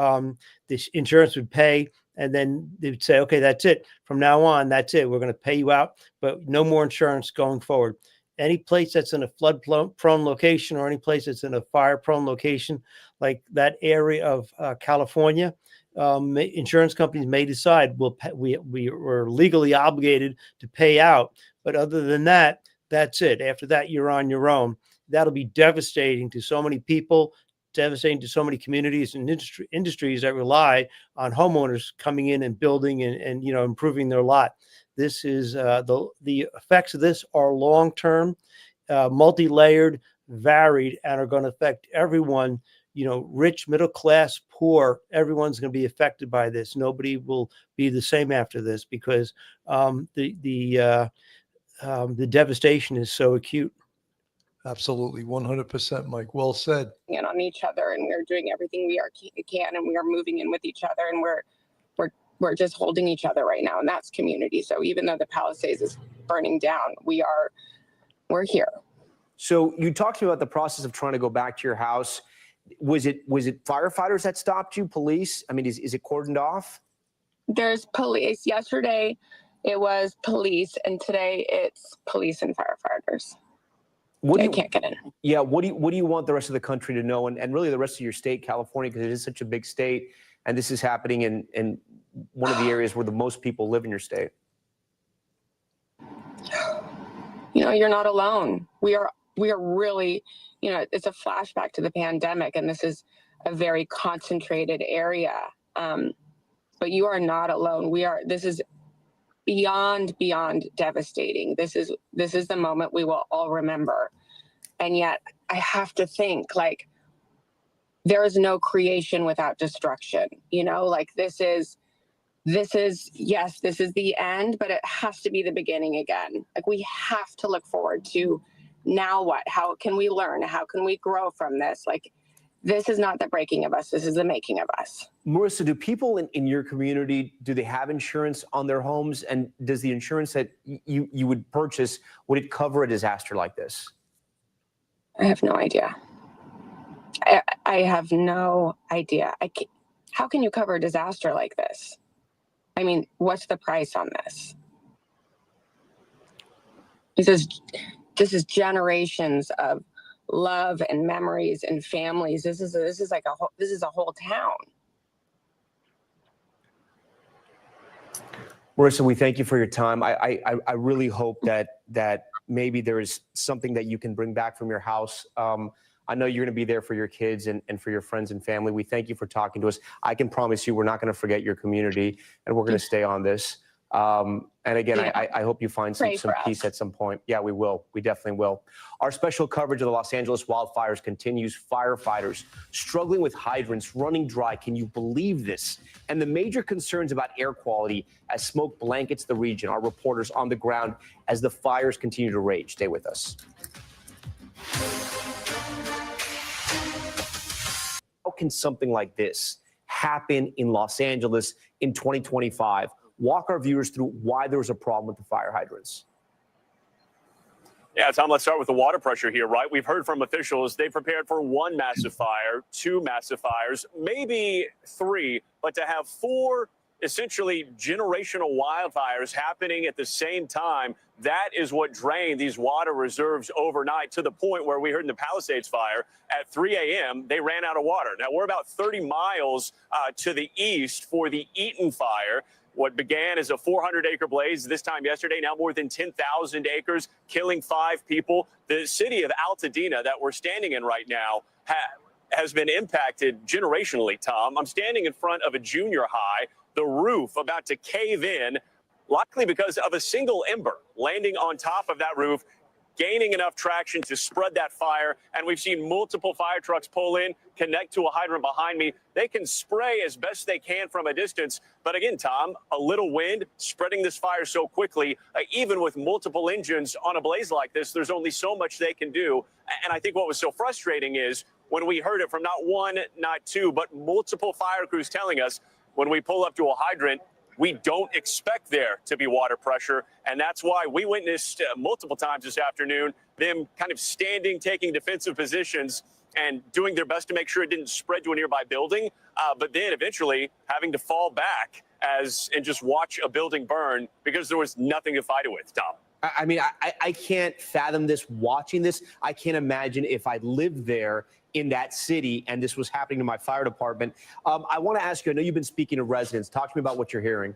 the insurance would pay, and then they would say, "Okay, that's it. From now on, that's it. We're going to pay you out, but no more insurance going forward." Any place that's in a flood-prone location, or any place that's in a fire-prone location, like that area of California, insurance companies may decide we are legally obligated to pay out. But other than that, that's it. After that, you're on your own. That'll be devastating to so many people, devastating to so many communities and industries that rely on homeowners coming in and building and improving their lot. This is the effects of this are long-term, multi-layered, varied, and are going to affect everyone. Rich, middle class, poor. Everyone's going to be affected by this. Nobody will be the same after this because the devastation is so acute. Absolutely, 100%, Mike. Well said. And on each other, and we're doing everything we can, and we are moving in with each other, and we're just holding each other right now, and that's community. So even though the Palisades is burning down, we're here. So you talked to me about the process of trying to go back to your house. Was it firefighters that stopped you? Police? I mean, is it cordoned off? There's police. Yesterday it was police, and today it's police and firefighters. They can't get in. Yeah. What do you want the rest of the country to know, and really the rest of your state, California, because it is such a big state, and this is happening in one of the areas where the most people live in your state? You're not alone. We are really, it's a flashback to the pandemic, and this is a very concentrated area. But you are not alone. This is beyond devastating. This is the moment we will all remember. And yet I have to think, there is no creation without destruction. This is yes, this is the end, but it has to be the beginning again. We have to look forward to, now what? How can we learn? How can we grow from this? This is not the breaking of us. This is the making of us. Marissa, do people in your community, do they have insurance on their homes? And does the insurance that you would purchase, would it cover a disaster like this? I have no idea. I have no idea. How can you cover a disaster like this? I mean, what's the price on this? This is generations of love and memories and families. This is a whole town. Marissa, we thank you for your time. I really hope that maybe there is something that you can bring back from your house. I know you're going to be there for your kids and for your friends and family. We thank you for talking to us. I can promise you we're not going to forget your community, and we're going to stay on this. And again, I hope you find some peace at some point. Yeah, we will. We definitely will. Our special coverage of the Los Angeles wildfires continues. Firefighters struggling with hydrants running dry. Can you believe this? And the major concerns about air quality as smoke blankets the region. Our reporters on the ground as the fires continue to rage. Stay with us. How can something like this happen in Los Angeles in 2025? Walk our viewers through why there was a problem with the fire hydrants. Yeah, Tom, let's start with the water pressure here, right? We've heard from officials they prepared for one massive fire, two massive fires, maybe three, but to have four essentially generational wildfires happening at the same time, that is what drained these water reserves overnight to the point where we heard in the Palisades fire at 3 a.m., they ran out of water. Now, we're about 30 miles to the east for the Eaton fire. What began as a 400-acre blaze this time yesterday, now more than 10,000 acres, killing 5 people. The city of Altadena that we're standing in right now has been impacted generationally, Tom. I'm standing in front of a junior high, the roof about to cave in, likely because of a single ember landing on top of that roof, gaining enough traction to spread that fire. And we've seen multiple fire trucks pull in, connect to a hydrant behind me. They can spray as best they can from a distance. But again, Tom, a little wind spreading this fire so quickly, even with multiple engines on a blaze like this, there's only so much they can do. And I think what was so frustrating is when we heard it from not one, not two, but multiple fire crews telling us when we pull up to a hydrant, we don't expect there to be water pressure. And that's why we witnessed multiple times this afternoon them kind of standing, taking defensive positions and doing their best to make sure it didn't spread to a nearby building, but then eventually having to fall back and just watch a building burn because there was nothing to fight it with, Tom. I mean, I can't fathom this watching this. I can't imagine if I lived there in that city and this was happening to my fire department. I want to ask you, I know you've been speaking to residents. Talk to me about what you're hearing.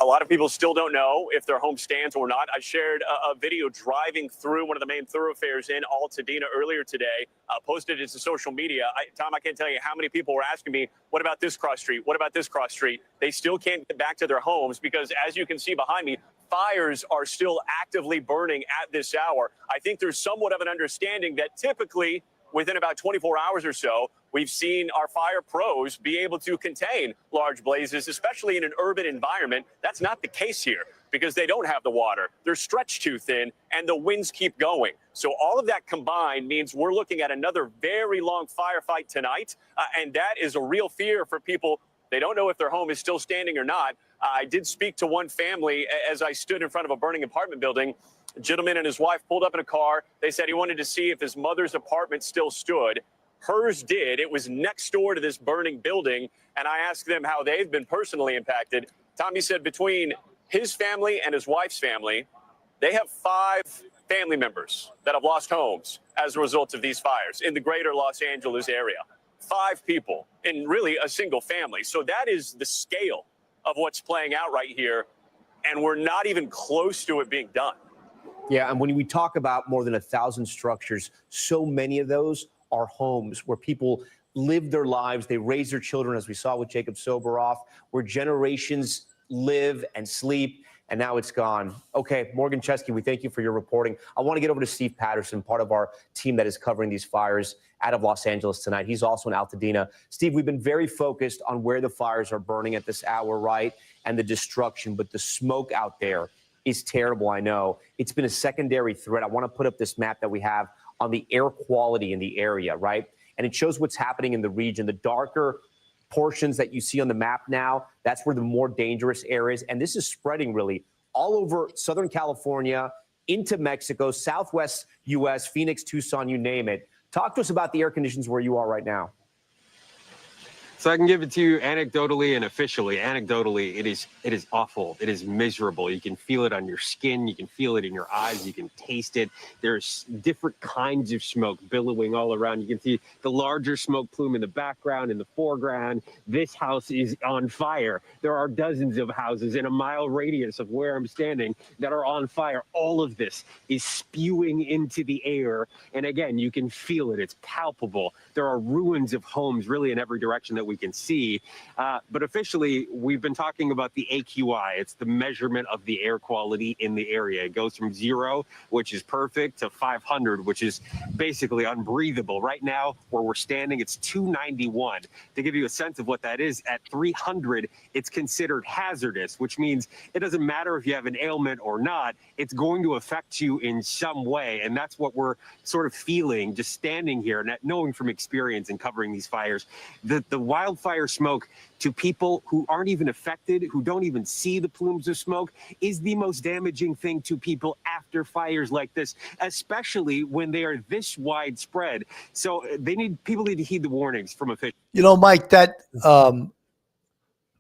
A lot of people still don't know if their home stands or not. I shared a video driving through one of the main thoroughfares in Altadena earlier today, posted it to social media. Tom, I can't tell you how many people were asking me, what about this cross street? What about this cross street? They still can't get back to their homes because, as you can see behind me, fires are still actively burning at this hour. I think there's somewhat of an understanding that typically within about 24 hours or so, we've seen our fire pros be able to contain large blazes, especially in an urban environment. That's not the case here because they don't have the water. They're stretched too thin and the winds keep going. So all of that combined means we're looking at another very long firefight tonight. And that is a real fear for people. They don't know if their home is still standing or not. I did speak to one family as I stood in front of a burning apartment building. A gentleman and his wife pulled up in a car. They said he wanted to see if his mother's apartment still stood. Hers did. It was next door to this burning building. And I asked them how they've been personally impacted. Tommy said between his family and his wife's family, they have 5 family members that have lost homes as a result of these fires in the greater Los Angeles area. 5 people in really a single family. So that is the scale of what's playing out right here. And we're not even close to it being done. Yeah, and when we talk about more than 1,000 structures, so many of those are homes where people live their lives, they raise their children, as we saw with Jacob Soboroff, where generations live and sleep, and now it's gone. Okay, Morgan Chesky, we thank you for your reporting. I want to get over to Steve Patterson, part of our team that is covering these fires out of Los Angeles tonight. He's also in Altadena. Steve, we've been very focused on where the fires are burning at this hour, right, and the destruction, but the smoke out there is terrible, I know. It's been a secondary threat. I want to put up this map that we have on the air quality in the area, right? And it shows what's happening in the region. The darker portions that you see on the map now, that's where the more dangerous areas. And this is spreading really all over Southern California, into Mexico, Southwest U.S., Phoenix, Tucson, you name it. Talk to us about the air conditions where you are right now. So I can give it to you anecdotally and officially. Anecdotally, it is awful. It is miserable. You can feel it on your skin. You can feel it in your eyes. You can taste it. There's different kinds of smoke billowing all around. You can see the larger smoke plume in the background, in the foreground. This house is on fire. There are dozens of houses in a mile radius of where I'm standing that are on fire. All of this is spewing into the air. And again, you can feel it. It's palpable. There are ruins of homes really in every direction that we can see. But officially, we've been talking about the AQI. It's the measurement of the air quality in the area. It goes from 0, which is perfect, to 500, which is basically unbreathable. Right now, where we're standing, it's 291. To give you a sense of what that is, at 300, it's considered hazardous, which means it doesn't matter if you have an ailment or not, it's going to affect you in some way. And that's what we're sort of feeling just standing here, and knowing from experience in covering these fires, that the wildfire smoke to people who aren't even affected, who don't even see the plumes of smoke, is the most damaging thing to people after fires like this, especially when they are this widespread. So people need to heed the warnings from officials. You know, Mike, that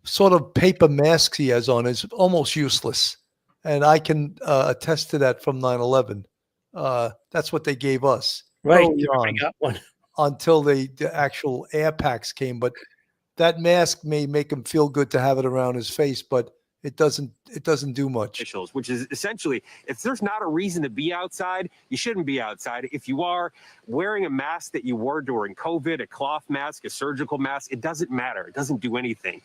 sort of paper mask he has on is almost useless. And I can attest to that from 9/11. That's what they gave us Right. early on, got one. until the actual air packs came. But that mask may make him feel good to have it around his face, but it doesn't do much. Officials, which is essentially, if there's not a reason to be outside, you shouldn't be outside. If you are wearing a mask that you wore during COVID, a cloth mask, a surgical mask, it doesn't matter. It doesn't do anything.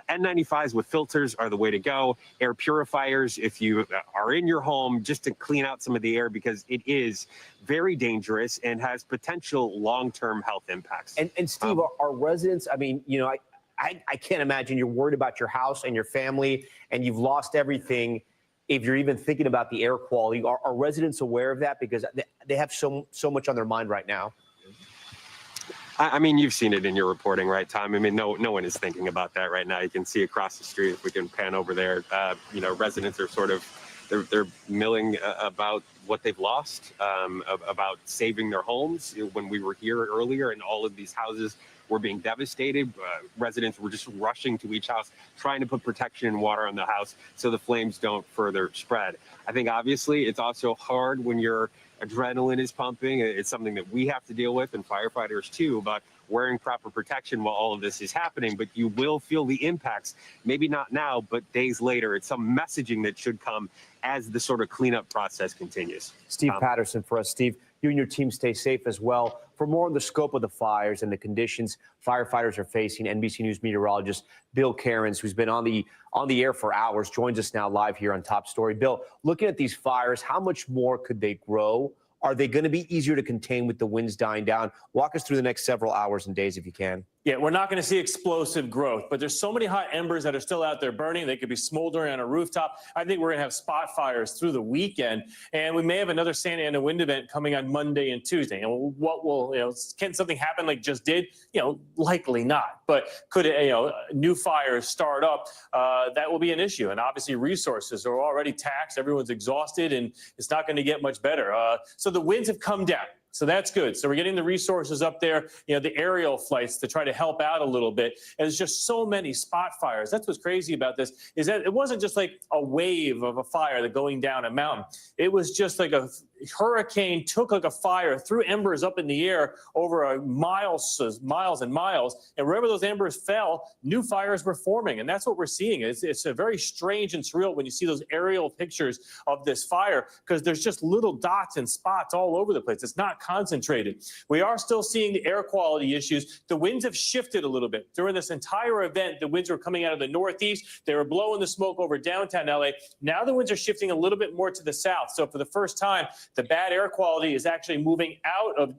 N95s with filters are the way to go. Air purifiers, if you are in your home, just to clean out some of the air, because it is very dangerous and has potential long-term health impacts. And Steve, our residents, I mean, you know, I can't imagine you're worried about your house and your family and you've lost everything if you're even thinking about the air quality. Are residents aware of that? Because they have so much on their mind right now. I mean, you've seen it in your reporting, right, Tom? I mean, no one is thinking about that right now. You can see across the street, if we can pan over there, you know, residents are sort of, they're milling about what they've lost, about saving their homes. When we were here earlier and all of these houses were being devastated, residents were just rushing to each house, trying to put protection and water on the house so the flames don't further spread. I think obviously it's also hard when your adrenaline is pumping. It's something that we have to deal with, and firefighters too, about wearing proper protection while all of this is happening. But you will feel the impacts, maybe not now, but days later. It's some messaging that should come as the sort of cleanup process continues. Steve Patterson for us. Steve, you and your team stay safe as well. For more on the scope of the fires and the conditions firefighters are facing, NBC News meteorologist Bill Cannon, who's been on the air for hours, joins us now live here on Top Story. Bill, looking at these fires, how much more could they grow? Are they going to be easier to contain with the winds dying down? Walk us through the next several hours and days if you can. Yeah, we're not going to see explosive growth, but there's so many hot embers that are still out there burning. They could be smoldering on a rooftop. I think we're going to have spot fires through the weekend, and we may have another Santa Ana wind event coming on Monday and Tuesday. And what will, can something happen like just did? Likely not. But could new fires start up? That will be an issue. And obviously resources are already taxed. Everyone's exhausted, and it's not going to get much better. So the winds have come down. So that's good. So we're getting the resources up there, the aerial flights to try to help out a little bit. And there's just so many spot fires. That's what's crazy about this, is that it wasn't just like a wave of a fire that going down a mountain. It was just like a hurricane took like a fire, threw embers up in the air over miles and miles. And wherever those embers fell, new fires were forming. And that's what we're seeing. It's a very strange and surreal when you see those aerial pictures of this fire, because there's just little dots and spots all over the place. It's not concentrated. We are still seeing the air quality issues. The winds have shifted a little bit. During this entire event, the winds were coming out of the northeast. They were blowing the smoke over downtown LA. Now the winds are shifting a little bit more to the south. So for the first time, the bad air quality is actually moving out of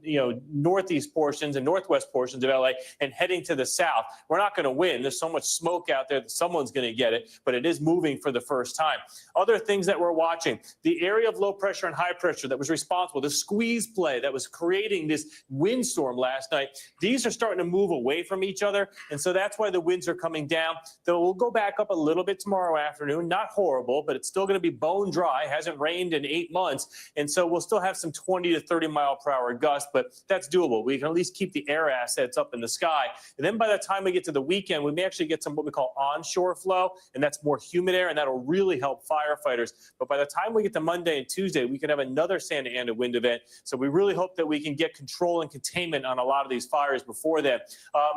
northeast portions and northwest portions of LA and heading to the south. We're not going to win. There's so much smoke out there that someone's going to get it, but it is moving for the first time. Other things that we're watching, the area of low pressure and high pressure that was responsible, the squeeze play that was creating this windstorm last night, these are starting to move away from each other. And so that's why the winds are coming down. Though we'll go back up a little bit tomorrow afternoon. Not horrible, but it's still going to be bone dry. Hasn't rained in 8 months. And so we'll still have some 20 to 30 mile per hour gusts, but that's doable. We can at least keep the air assets up in the sky. And then by the time we get to the weekend, we may actually get some what we call onshore flow, and that's more humid air, and that'll really help firefighters. But by the time we get to Monday and Tuesday, we can have another Santa Ana wind event. So we really hope that we can get control and containment on a lot of these fires before then.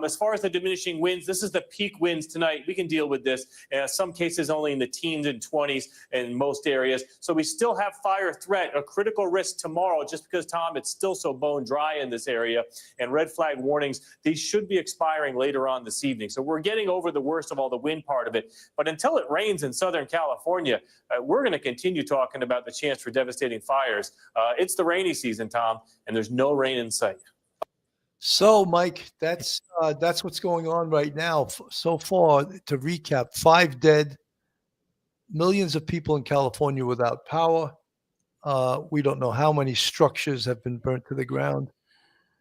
As far as the diminishing winds, this is the peak winds tonight. We can deal with this. Some cases only in the teens and 20s in most areas. So we still have fire threat, a critical risk tomorrow, just because, Tom, it's still so bone dry in this area. And red flag warnings, these should be expiring later on this evening. So we're getting over the worst of all the wind part of it. But until it rains in Southern California, we're going to continue talking about the chance for devastating fires. It's the rainy season, Tom, and there's no rain in sight. So, Mike, that's what's going on right now. So far, to recap, 5 dead, millions of people in California without power. We don't know how many structures have been burnt to the ground.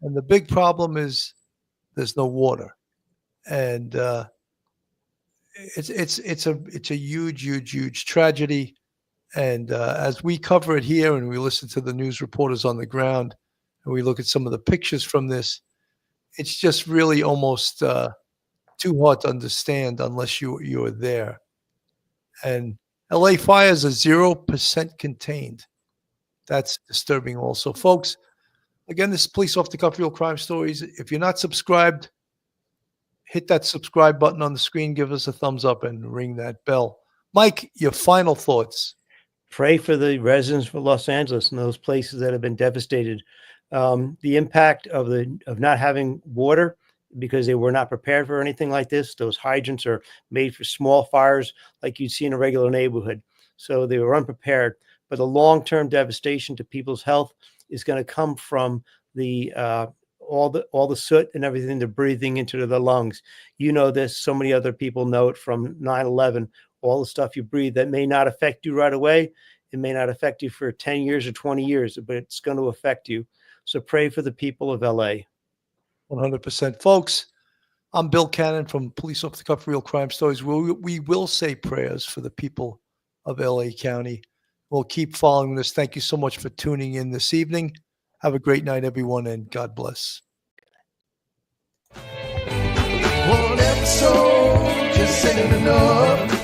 And the big problem is there's no water. And it's a huge tragedy. And as we cover it here and we listen to the news reporters on the ground and we look at some of the pictures from this, it's just really almost too hard to understand unless you're there. And LA fires are 0% contained. That's disturbing also. Folks, again, this is Police Off the Cuff Real Crime Stories. If you're not subscribed, hit that subscribe button on the screen, give us a thumbs up, and ring that bell. Mike, your final thoughts. Pray for the residents of Los Angeles and those places that have been devastated. The impact of not having water because they were not prepared for anything like this. Those hydrants are made for small fires like you'd see in a regular neighborhood. So they were unprepared. But the long-term devastation to people's health is going to come from the all the soot and everything they're breathing into the lungs. You know this. So many other people know it from 9/11. All the stuff you breathe that may not affect you right away. It may not affect you for 10 years or 20 years, but it's going to affect you. So pray for the people of LA. 100%. Folks, I'm Bill Cannon from Police Off the Cuff Real Crime Stories. We will say prayers for the people of LA County. We'll keep following this. Thank you so much for tuning in this evening. Have a great night, everyone, and God bless. One episode just ain't enough.